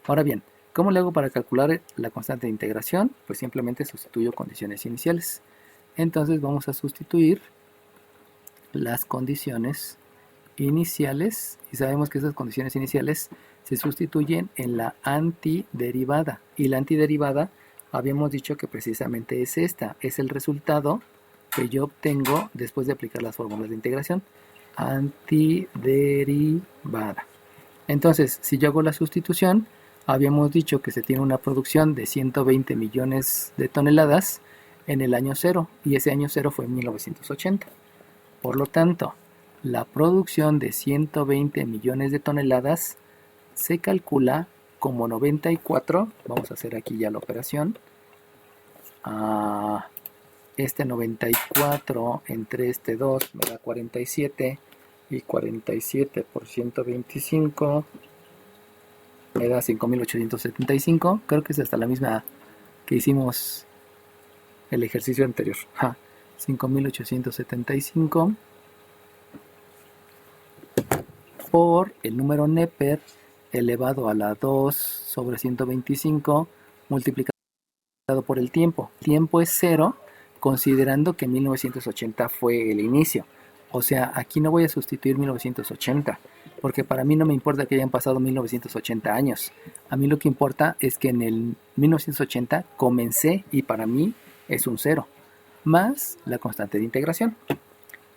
Ahora bien, ¿cómo le hago para calcular la constante de integración? Pues simplemente sustituyo condiciones iniciales. Entonces vamos a sustituir las condiciones iniciales y sabemos que esas condiciones iniciales se sustituyen en la antiderivada. Y la antiderivada habíamos dicho que precisamente es esta, es el resultado que yo obtengo después de aplicar las fórmulas de integración. Antiderivada. Entonces, si yo hago la sustitución, habíamos dicho que se tiene una producción de 120 millones de toneladas en el año 0, y ese año 0 fue en 1980. Por lo tanto, la producción de 120 millones de toneladas se calcula como 94, vamos a hacer aquí ya la operación, este 94 entre este 2 me da 47, y 47 por 125 me da 5.875, creo que es hasta la misma que hicimos el ejercicio anterior, 5.875 por el número Neper elevado a la 2 sobre 125 multiplicado por el tiempo. El tiempo es 0, considerando que 1980 fue el inicio. O sea, aquí no voy a sustituir 1980, porque para mí no me importa que hayan pasado 1980 años. A mí lo que importa es que en el 1980 comencé y para mí es un 0, más la constante de integración.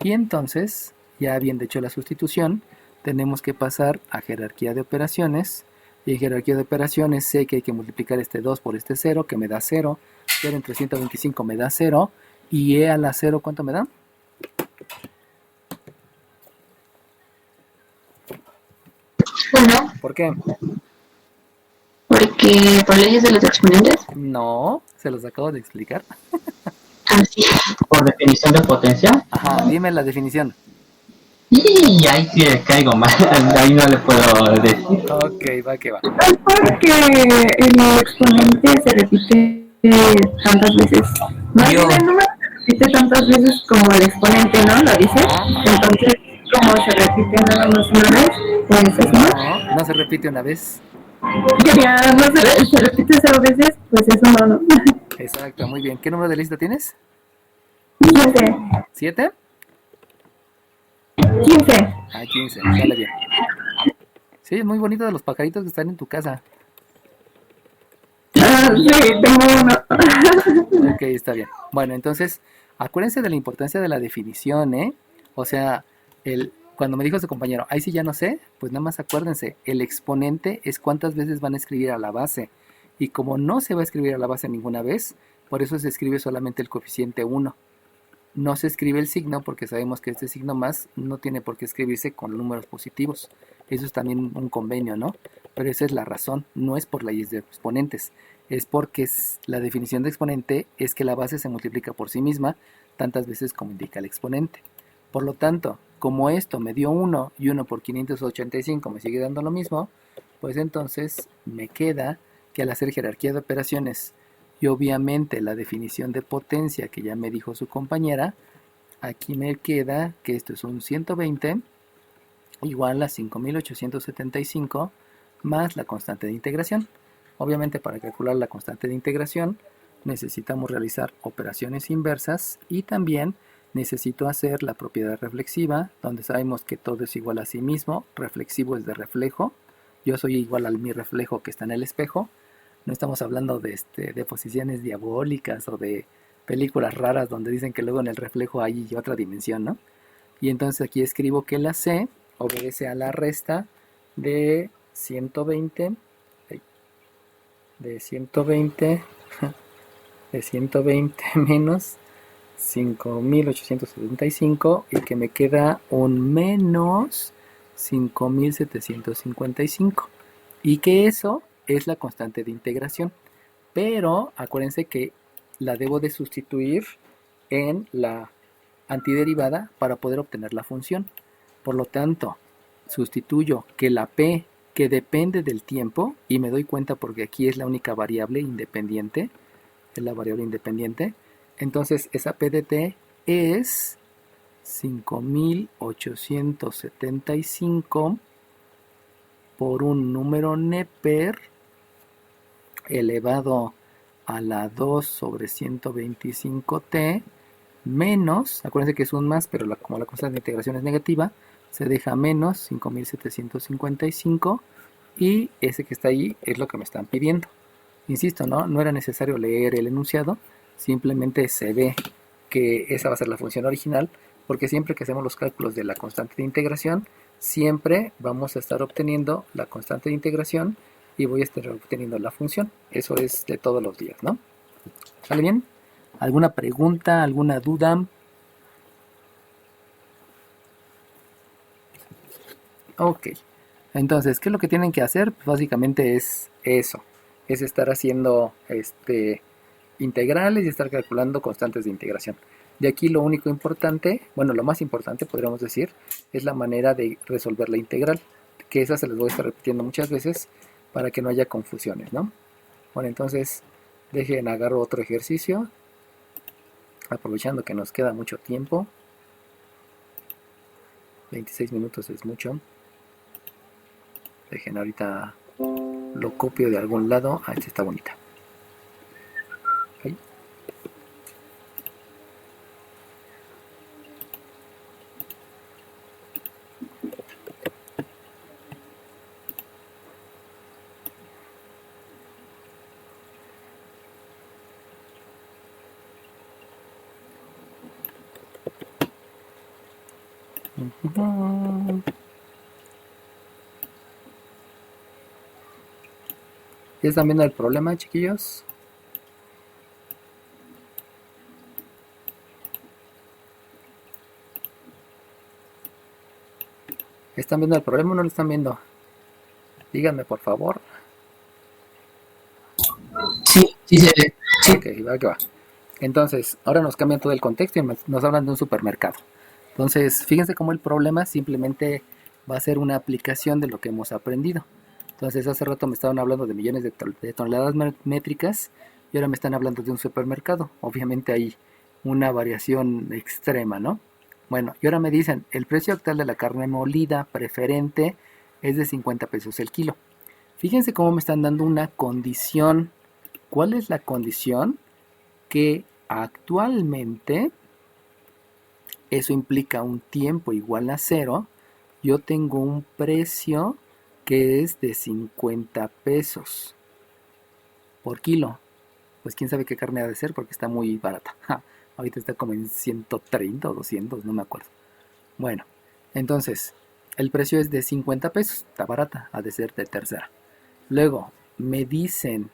Y entonces, ya habiendo hecho la sustitución, tenemos que pasar a jerarquía de operaciones. Y en jerarquía de operaciones sé que hay que multiplicar este 2 por este 0, que me da 0. 0 entre 125 me da 0. Y e a la 0, ¿cuánto me da? Uno, ¿Por qué? porque por leyes de los exponentes. No, se los acabo de explicar. Así. Por definición de potencia. Ajá, dime la definición. Y ahí sí le caigo mal, ahí no le puedo decir. Ok, va que va. Es porque el exponente se repite tantas veces. Más bien el número se repite tantas veces como el exponente, ¿no? ¿Lo dice? Entonces, como se repite nada más una vez, pues es más. No, no se repite una vez. Ya no se repite 0 veces, pues eso no. Exacto, muy bien. ¿Qué número de lista tienes? 15. ¿7? 15. 15, sale bien. Sí, es muy bonito de los pajaritos que están en tu casa. Sí, tengo uno. Ok, está bien. Bueno, entonces, acuérdense de la importancia de la definición, ¿eh? O sea, cuando me dijo su compañero, ahí sí ya no sé, pues nada más acuérdense, el exponente es cuántas veces van a escribir a la base. Y como no se va a escribir a la base ninguna vez, por eso se escribe solamente el coeficiente 1. No se escribe el signo porque sabemos que este signo más no tiene por qué escribirse con números positivos. Eso es también un convenio, ¿no? Pero esa es la razón, no es por leyes de exponentes. Es porque la definición de exponente es que la base se multiplica por sí misma tantas veces como indica el exponente. Por lo tanto, como esto me dio 1 y 1 por 585 me sigue dando lo mismo, pues entonces me queda que al hacer jerarquía de operaciones y obviamente la definición de potencia que ya me dijo su compañera, aquí me queda que esto es un 120 igual a 5.875 más la constante de integración. Obviamente para calcular la constante de integración necesitamos realizar operaciones inversas y también necesito hacer la propiedad reflexiva, donde sabemos que todo es igual a sí mismo. Reflexivo es de reflejo. Yo soy igual a mi reflejo que está en el espejo. No estamos hablando de posiciones diabólicas o de películas raras donde dicen que luego en el reflejo hay otra dimensión, ¿no? Y entonces aquí escribo que la C obedece a la resta de 120 menos 5.875 y que me queda un menos 5.755 y que eso es la constante de integración. Pero acuérdense que la debo de sustituir en la antiderivada para poder obtener la función. Por lo tanto, sustituyo que la p que depende del tiempo, y me doy cuenta porque aquí es la única variable independiente, es la variable independiente, entonces esa p de t es 5875 por un número Neper elevado a la 2 sobre 125t menos, acuérdense que es un más, pero como la constante de integración es negativa, se deja menos 5755 y ese que está ahí es lo que me están pidiendo. Insisto, no era necesario leer el enunciado, simplemente se ve que esa va a ser la función original, porque siempre que hacemos los cálculos de la constante de integración, siempre vamos a estar obteniendo la constante de integración y voy a estar obteniendo la función. Eso es de todos los días, ¿no? ¿Sale bien? ¿Alguna pregunta, alguna duda? Ok, entonces, ¿qué es lo que tienen que hacer? Pues básicamente es eso, es estar haciendo integrales y estar calculando constantes de integración. De aquí lo único importante, bueno, lo más importante podríamos decir, es la manera de resolver la integral, que esa se les voy a estar repitiendo muchas veces para que no haya confusiones, ¿no? Bueno, entonces, dejen agarro otro ejercicio, aprovechando que nos queda mucho tiempo. 26 minutos es mucho. Dejen ahorita lo copio de algún lado. Ah, esta está bonita. Okay. ¿Ya están viendo el problema, chiquillos? ¿Están viendo el problema o no lo están viendo? Díganme, por favor. Sí, sí se ve. Sí. Ok, va que va. Entonces, ahora nos cambian todo el contexto y nos hablan de un supermercado. Entonces, fíjense cómo el problema simplemente va a ser una aplicación de lo que hemos aprendido. Entonces, hace rato me estaban hablando de millones de toneladas métricas y ahora me están hablando de un supermercado. Obviamente hay una variación extrema, ¿no? Bueno, y ahora me dicen, el precio actual de la carne molida preferente es de 50 pesos el kilo. Fíjense cómo me están dando una condición. ¿Cuál es la condición? Que actualmente, eso implica un tiempo igual a 0, yo tengo un precio que es de 50 pesos por kilo. Pues quién sabe qué carne ha de ser porque está muy barata. Ahorita está como en 130 o 200, no me acuerdo. Bueno, entonces, el precio es de 50 pesos, está barata, ha de ser de tercera. Luego, me dicen,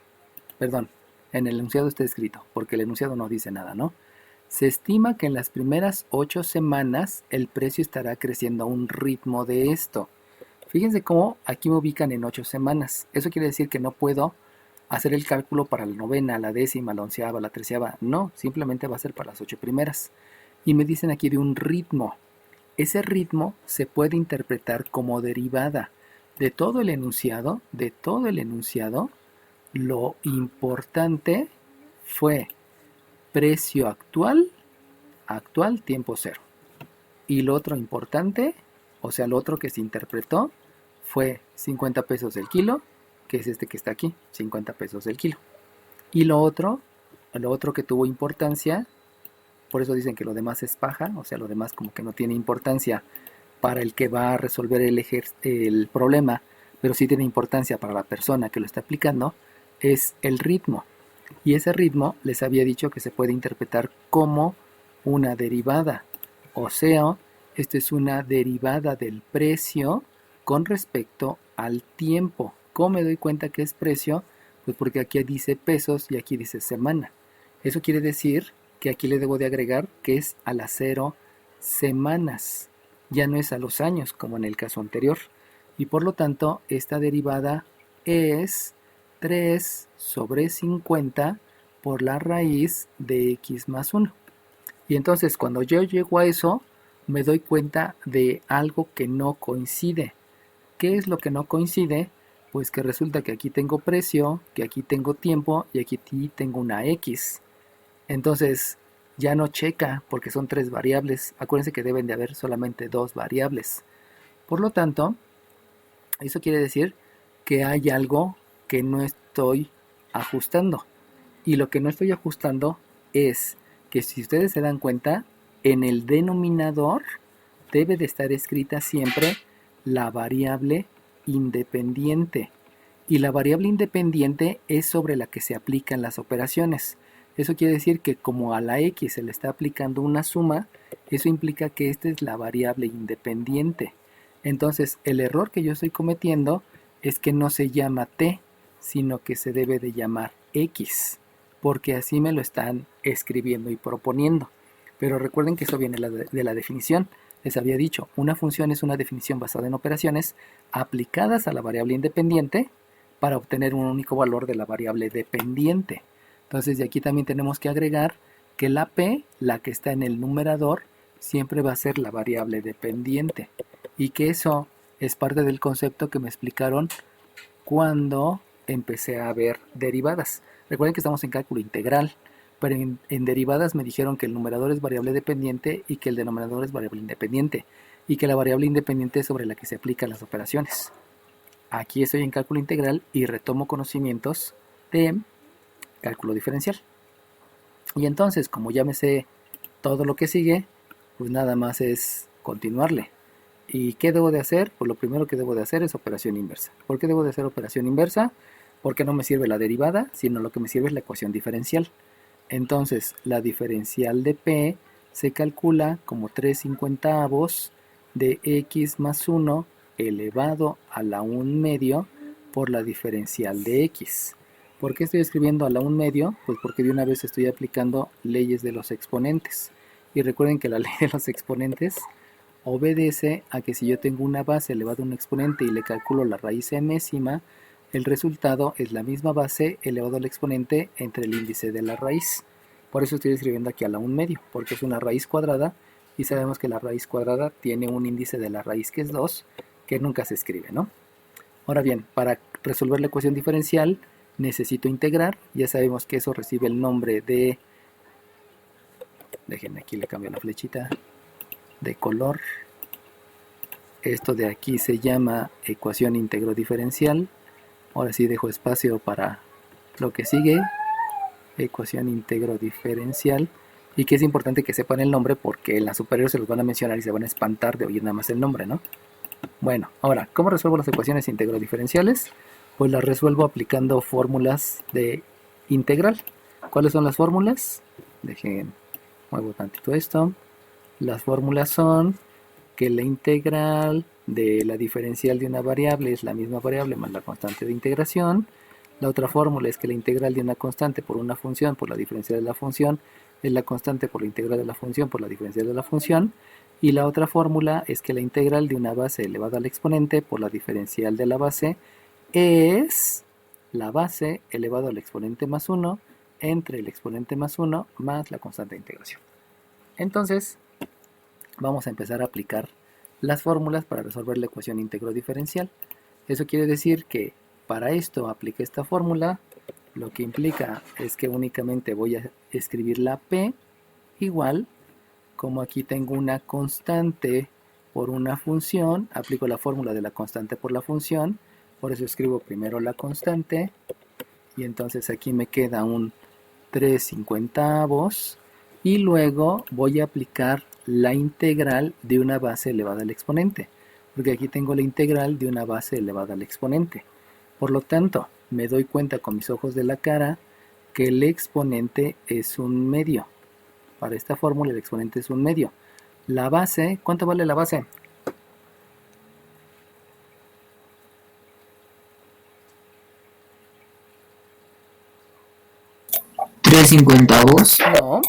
perdón, en el enunciado está escrito, porque el enunciado no dice nada, ¿no? Se estima que en las primeras 8 semanas el precio estará creciendo a un ritmo de esto. Fíjense cómo aquí me ubican en 8 semanas. Eso quiere decir que no puedo hacer el cálculo para la novena, la décima, la onceava, la treceava. No, simplemente va a ser para las 8 primeras. Y me dicen aquí de un ritmo. Ese ritmo se puede interpretar como derivada de todo el enunciado, Lo importante fue precio actual, tiempo cero. Y lo otro importante, o sea, lo otro que se interpretó fue 50 pesos el kilo, que es este que está aquí, 50 pesos el kilo. Y lo otro que tuvo importancia, por eso dicen que lo demás es paja, o sea, lo demás como que no tiene importancia para el que va a resolver el problema, pero sí tiene importancia para la persona que lo está aplicando, es el ritmo. Y ese ritmo les había dicho que se puede interpretar como una derivada. O sea, esto es una derivada del precio con respecto al tiempo. ¿Cómo me doy cuenta que es precio? Pues porque aquí dice pesos y aquí dice semana. Eso quiere decir que aquí le debo de agregar que es a las 0 semanas. Ya no es a los años como en el caso anterior. Y por lo tanto, esta derivada es 3 sobre 50 por la raíz de x más 1. Y entonces cuando yo llego a eso, me doy cuenta de algo que no coincide. ¿Qué es lo que no coincide? Pues que resulta que aquí tengo precio, que aquí tengo tiempo y aquí tengo una x. Entonces ya no checa porque son 3 variables. Acuérdense que deben de haber solamente 2 variables. Por lo tanto, eso quiere decir que hay algo que no estoy ajustando. Y lo que no estoy ajustando es que, si ustedes se dan cuenta, en el denominador debe de estar escrita siempre la variable independiente. Y la variable independiente es sobre la que se aplican las operaciones. Eso quiere decir que como a la x se le está aplicando una suma, eso implica que esta es la variable independiente. Entonces, el error que yo estoy cometiendo es que no se llama t, sino que se debe de llamar x, porque así me lo están escribiendo y proponiendo. Pero recuerden que eso viene de la definición. Les había dicho, una función es una definición basada en operaciones aplicadas a la variable independiente para obtener un único valor de la variable dependiente. Entonces de aquí también tenemos que agregar que la p, la que está en el numerador, siempre va a ser la variable dependiente. Y que eso es parte del concepto que me explicaron cuando empecé a ver derivadas. Recuerden que estamos en cálculo integral, pero en derivadas me dijeron que el numerador es variable dependiente y que el denominador es variable independiente, y que la variable independiente es sobre la que se aplican las operaciones. Aquí estoy en cálculo integral y retomo conocimientos de cálculo diferencial. Y entonces, como ya me sé todo lo que sigue, pues nada más es continuarle. ¿Y qué debo de hacer? Pues lo primero que debo de hacer es operación inversa. ¿Por qué debo de hacer operación inversa? Porque no me sirve la derivada, sino lo que me sirve es la ecuación diferencial. Entonces, la diferencial de p se calcula como 3/50 de x más 1 elevado a la 1 medio por la diferencial de x. ¿Por qué estoy escribiendo a la 1 medio? Pues porque de una vez estoy aplicando leyes de los exponentes. Y recuerden que la ley de los exponentes obedece a que si yo tengo una base elevada a un exponente y le calculo la raíz enésima, el resultado es la misma base elevado al exponente entre el índice de la raíz. Por eso estoy escribiendo aquí a la 1 medio, porque es una raíz cuadrada y sabemos que la raíz cuadrada tiene un índice de la raíz que es 2, que nunca se escribe, ¿no? Ahora bien, para resolver la ecuación diferencial necesito integrar. Ya sabemos que eso recibe el nombre de... Déjenme aquí, le cambio la flechita de color. Esto de aquí se llama ecuación íntegro diferencial. Ahora sí dejo espacio para lo que sigue, ecuación íntegro diferencial, y que es importante que sepan el nombre porque en la superior se los van a mencionar y se van a espantar de oír nada más el nombre, ¿no? Bueno, ahora, ¿cómo resuelvo las ecuaciones íntegro diferenciales? Pues las resuelvo aplicando fórmulas de integral. ¿Cuáles son las fórmulas? Dejen, muevo tantito esto. Las fórmulas son que la integral de la diferencial de una variable es la misma variable más la constante de integración. La otra fórmula es que la integral de una constante por una función por la diferencial de la función es la constante por la integral de la función por la diferencial de la función. Y la otra fórmula es que la integral de una base elevada al exponente por la diferencial de la base es la base elevado al exponente más 1 entre el exponente más 1 más la constante de integración. Entonces, vamos a empezar a aplicar las fórmulas para resolver la ecuación íntegro diferencial. Eso quiere decir que para esto apliqué esta fórmula, lo que implica es que únicamente voy a escribir la p igual, como aquí tengo una constante por una función, aplico la fórmula de la constante por la función, por eso escribo primero la constante, y entonces aquí me queda un 3/50, y luego voy a aplicar la integral de una base elevada al exponente, porque aquí tengo la integral de una base elevada al exponente. Por lo tanto, me doy cuenta con mis ojos de la cara que el exponente es un medio. Para esta fórmula el exponente es un medio. La base, ¿cuánto vale la base? $3.50. No.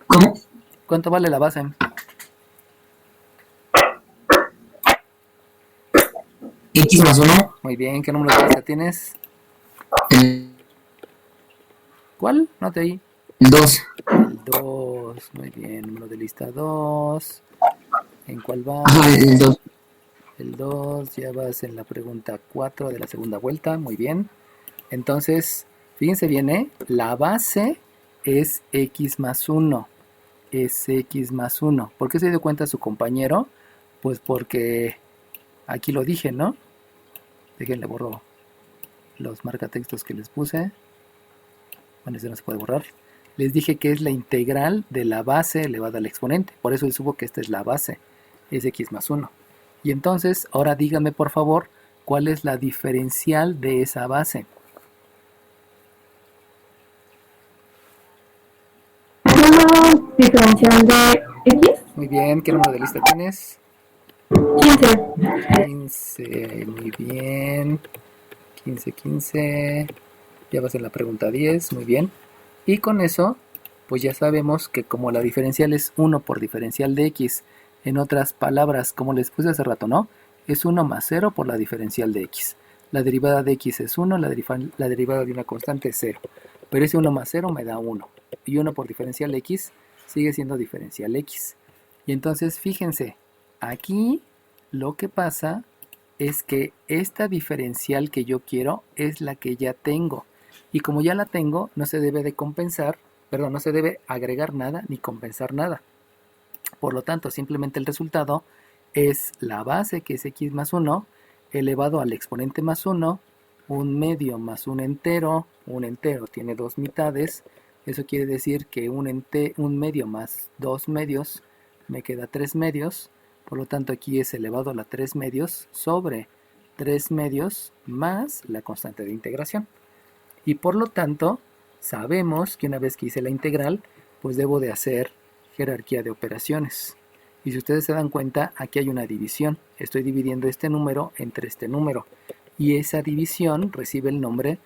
¿Cómo? ¿Cuánto vale la base? Y X más 1, Muy bien, ¿qué número de lista tienes? el ¿Cuál? No te oí. 2. El 2, muy bien, número de lista 2. ¿En cuál vas? Ajá, el 2. El 2, ya vas en la pregunta 4 de la segunda vuelta, muy bien. Entonces, fíjense bien, ¿eh? La base es x más 1. Es x más 1. ¿Por qué se dio cuenta su compañero? Pues porque aquí lo dije, ¿no? Déjenle borro los marcatextos que les puse. Bueno, ese no se puede borrar. Les dije que es la integral de la base elevada al exponente. Por eso supo que esta es la base. Es x más 1. Y entonces, ahora díganme por favor, ¿cuál es la diferencial de esa base? ¿Una diferencial de X? Muy bien, ¿qué número de lista tienes? 15. 15, muy bien. 15, 15. Ya vas en la pregunta 10, muy bien. Y con eso, pues ya sabemos que como la diferencial es 1 por diferencial de x, en otras palabras, como les puse hace rato, ¿no? Es 1 más 0 por la diferencial de x. La derivada de x es 1, la derivada de una constante es 0. Pero ese 1 más 0 me da 1. Y 1 por diferencial de x sigue siendo diferencial x. Y entonces, fíjense, aquí lo que pasa es que esta diferencial que yo quiero es la que ya tengo. Y como ya la tengo, no se debe de compensar, perdón, no se debe agregar nada ni compensar nada. Por lo tanto, simplemente el resultado es la base, que es x más 1, elevado al exponente más 1, un medio más un entero tiene dos mitades, eso quiere decir que un medio más dos medios me queda 3 medios, por lo tanto aquí es elevado a la 3 medios sobre 3 medios más la constante de integración. Y por lo tanto, sabemos que una vez que hice la integral, pues debo de hacer jerarquía de operaciones. Y si ustedes se dan cuenta, aquí hay una división. Estoy dividiendo este número entre este número. Y esa división recibe el nombre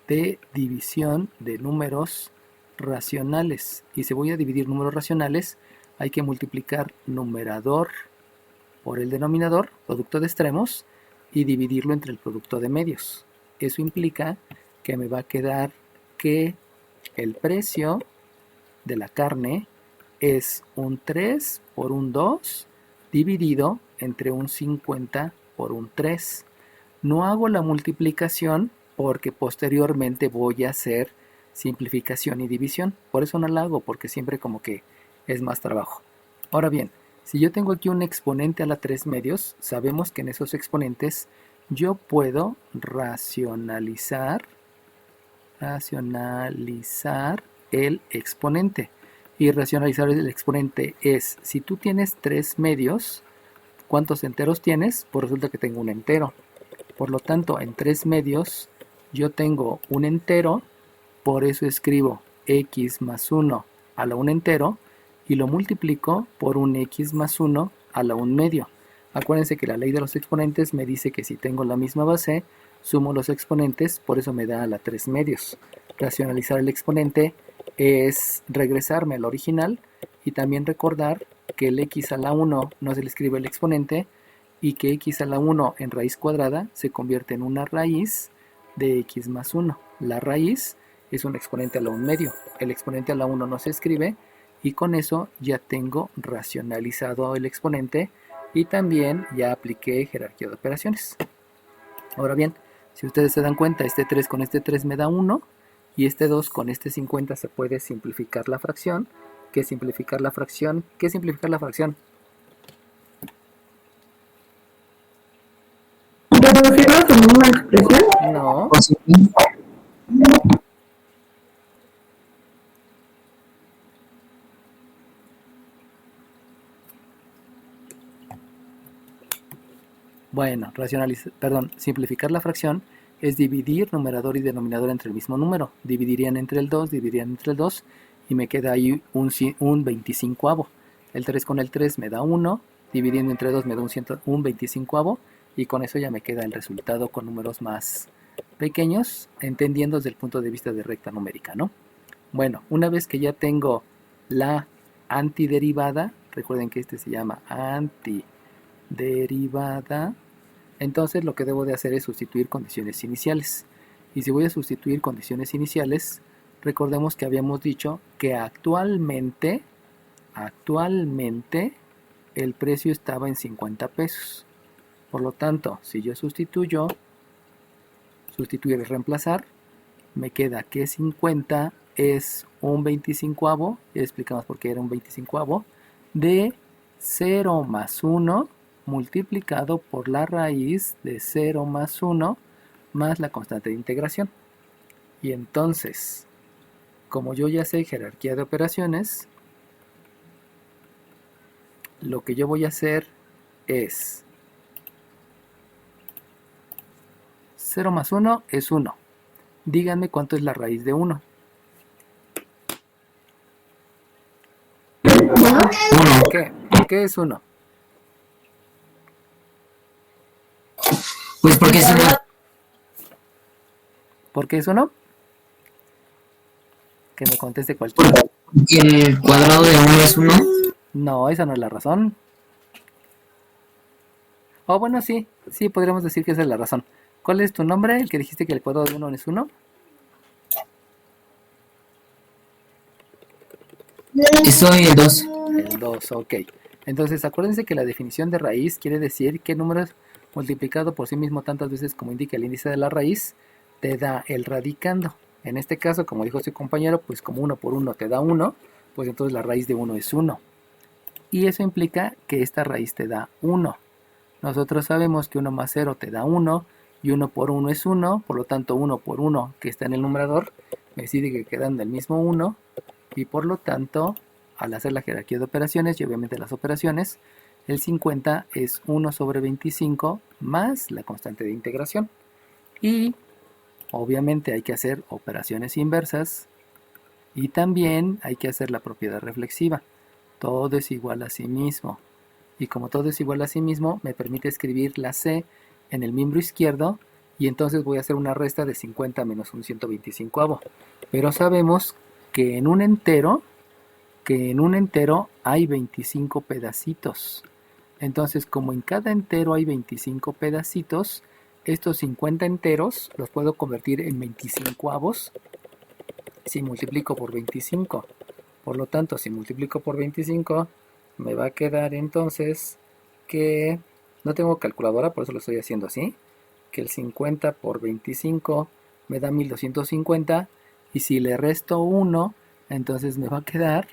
de división de números racionales. Y si voy a dividir números racionales, hay que multiplicar numerador por el denominador, producto de extremos, y dividirlo entre el producto de medios. Eso implica que me va a quedar que el precio de la carne es un 3 por un 2 dividido entre un 50 por un 3. No hago la multiplicación porque posteriormente voy a hacer simplificación y división. Por eso no la hago, porque siempre como que es más trabajo. Ahora bien, si yo tengo aquí un exponente a la 3 medios, sabemos que en esos exponentes yo puedo racionalizar el exponente. Y racionalizar el exponente es, si tú tienes 3 medios, ¿cuántos enteros tienes? Pues resulta que tengo un entero. Por lo tanto, en 3 medios yo tengo un entero, por eso escribo x más 1 a la 1 entero y lo multiplico por un x más 1 a la 1 medio. Acuérdense que la ley de los exponentes me dice que si tengo la misma base, sumo los exponentes, por eso me da a la 3 medios. Racionalizar el exponente es regresarme al original y también recordar que el x a la 1 no se le escribe el exponente y que x a la 1 en raíz cuadrada se convierte en una raíz de x más 1. La raíz es un exponente a la 1 medio. El exponente a la 1 no se escribe y con eso ya tengo racionalizado el exponente y también ya apliqué jerarquía de operaciones. Ahora bien, si ustedes se dan cuenta, este 3 con este 3 me da 1 y este 2 con este 50 se puede simplificar la fracción. ¿Qué es simplificar la fracción? ¿Qué es simplificar la fracción? ¿Reducirlo en una expresión? No. Bueno, simplificar la fracción es dividir numerador y denominador entre el mismo número. Dividirían entre el 2 y me queda ahí un 25avo. El 3 con el 3 me da 1, dividiendo entre 2 me da un 25avo y con eso ya me queda el resultado con números más pequeños, entendiendo desde el punto de vista de recta numérica, ¿no? Bueno, una vez que ya tengo la antiderivada, recuerden que este se llama antiderivada, Entonces lo que debo de hacer es sustituir condiciones iniciales. Y si voy a sustituir condiciones iniciales, recordemos que habíamos dicho que actualmente el precio estaba en 50 pesos. Por lo tanto, si yo sustituir y reemplazar, me queda que 50 es un 25avo, ya explicamos por qué era un 25avo, de 0 más 1 multiplicado por la raíz de 0 más 1 más la constante de integración. Y entonces, como yo ya sé jerarquía de operaciones, lo que yo voy a hacer es 0 más 1 es 1. Díganme cuánto es la raíz de 1. 1. ¿Por qué es 1? Pues porque es una... ¿Por qué es 1? Que me conteste cualquiera. Porque el cuadrado de 1 es 1. No, esa no es la razón. Oh, bueno, sí, podríamos decir que esa es la razón. ¿Cuál es tu nombre? El que dijiste que el cuadrado de 1 es 1. Soy el 2. El 2, ok. Entonces, acuérdense que la definición de raíz quiere decir que número multiplicado por sí mismo tantas veces como indica el índice de la raíz, te da el radicando. En este caso, como dijo su compañero, pues como 1 por 1 te da 1, pues entonces la raíz de 1 es 1. Y eso implica que esta raíz te da 1. Nosotros sabemos que 1 más 0 te da 1, y 1 por 1 es 1, por lo tanto 1 por 1 que está en el numerador, me sigue quedando el mismo 1, y por lo tanto, al hacer la jerarquía de operaciones, y obviamente las operaciones, el 50 es 1 sobre 25 más la constante de integración. Y obviamente hay que hacer operaciones inversas, y también hay que hacer la propiedad reflexiva. Todo es igual a sí mismo. Y como todo es igual a sí mismo, me permite escribir la C en el miembro izquierdo, y entonces voy a hacer una resta de 50 menos un 125avo. Pero sabemos que en un entero hay 25 pedacitos. Entonces, como en cada entero hay 25 pedacitos, estos 50 enteros los puedo convertir en 25avos si multiplico por 25. Por lo tanto, si multiplico por 25, me va a quedar entonces que... No tengo calculadora, por eso lo estoy haciendo así. Que el 50 por 25 me da 1250. Y si le resto 1, entonces me va a quedar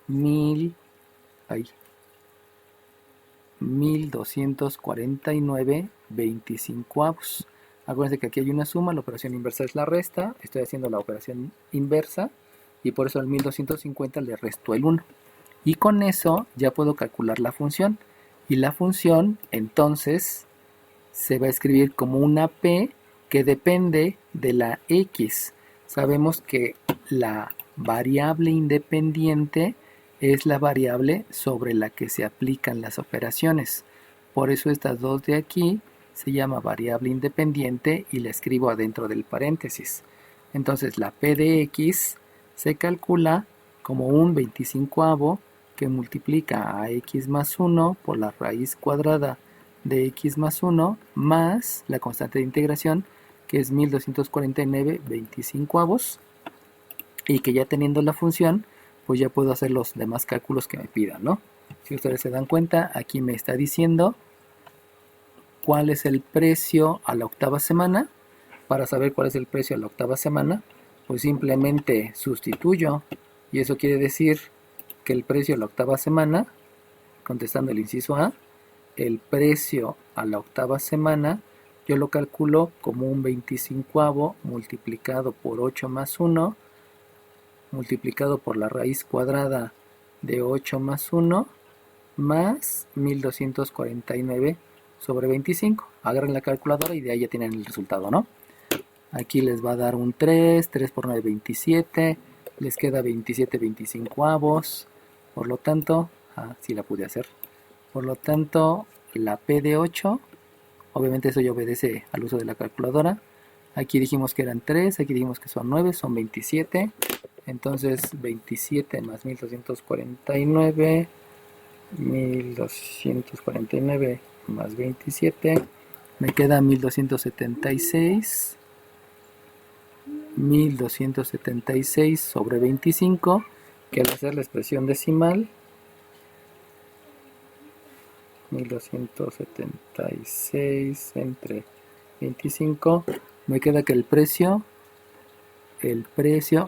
1249 25avos. Acuérdense que aquí hay una suma, la operación inversa es la resta. Estoy haciendo la operación inversa. Y por eso al 1250 le resto el 1. Y con eso ya puedo calcular la función. Y la función entonces se va a escribir como una P que depende de la X. Sabemos que la variable independiente es la variable sobre la que se aplican las operaciones. Por eso estas dos de aquí se llama variable independiente y la escribo adentro del paréntesis. Entonces la P de X se calcula como un 25avo que multiplica a x más 1 por la raíz cuadrada de x más 1 más la constante de integración, que es 1249 25avos, y que ya teniendo la función, pues ya puedo hacer los demás cálculos que me pidan, ¿no? Si ustedes se dan cuenta, aquí me está diciendo cuál es el precio a la octava semana. Para saber cuál es el precio a la octava semana, pues simplemente sustituyo, y eso quiere decir que el precio a la octava semana, contestando el inciso A, el precio a la octava semana, yo lo calculo como un 25avo multiplicado por 8 más 1, multiplicado por la raíz cuadrada de 8 más 1, más 1249 sobre 25. Agarren la calculadora y de ahí ya tienen el resultado, ¿no? Aquí les va a dar un 3 por 9, 27, les queda 27 25avos, por lo tanto, sí la pude hacer, por lo tanto, la P de 8, obviamente eso ya obedece al uso de la calculadora, aquí dijimos que eran 3, aquí dijimos que son 9, son 27, entonces 27 más 1249 más 27, Me queda 1276. 1276 sobre 25, que va a ser la expresión decimal. 1276 entre 25. Me queda que el precio,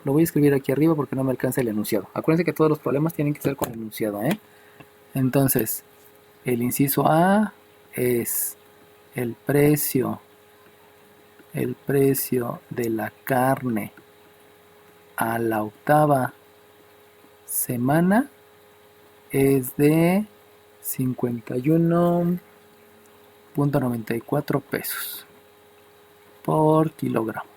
lo voy a escribir aquí arriba porque no me alcanza el enunciado. Acuérdense que todos los problemas tienen que ser con enunciado, ¿eh? Entonces, el inciso A es el precio de la carne a la octava semana es de 51.94 pesos por kilogramo.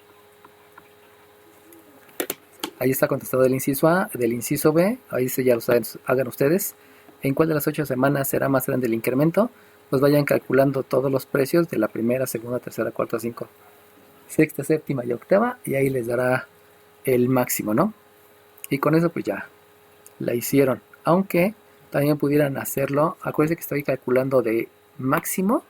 Ahí está contestado el inciso A. Del inciso B, ahí se ya lo saben, hagan ustedes. ¿En cuál de las 8 semanas será más grande el incremento? Pues vayan calculando todos los precios de la primera, segunda, tercera, cuarta, 5, sexta, séptima y octava, y ahí les dará el máximo, ¿no? Y con eso pues ya la hicieron. Aunque también pudieran hacerlo, acuérdense que estoy calculando de máximo,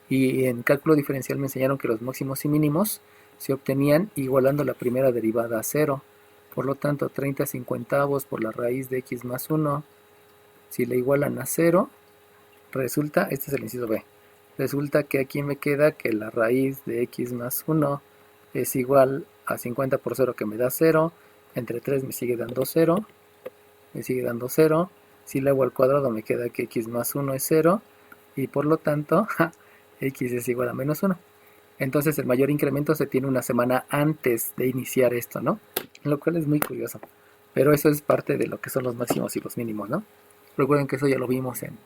y en cálculo diferencial me enseñaron que los máximos y mínimos se obtenían igualando la primera derivada a 0. Por lo tanto, 30 cincuentavos por la raíz de x más 1, si la igualan a 0, resulta, este es el inciso B, resulta que aquí me queda que la raíz de x más 1 es igual a 50 por 0, que me da 0, entre 3 me sigue dando 0, si la hago al cuadrado me queda que x más 1 es 0, y por lo tanto, x es igual a menos 1. Entonces el mayor incremento se tiene una semana antes de iniciar esto, ¿no? Lo cual es muy curioso. Pero eso es parte de lo que son los máximos y los mínimos, ¿no? Recuerden que eso ya lo vimos en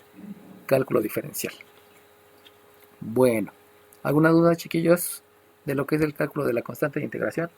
cálculo diferencial. Bueno, ¿alguna duda, chiquillos, de lo que es el cálculo de la constante de integración?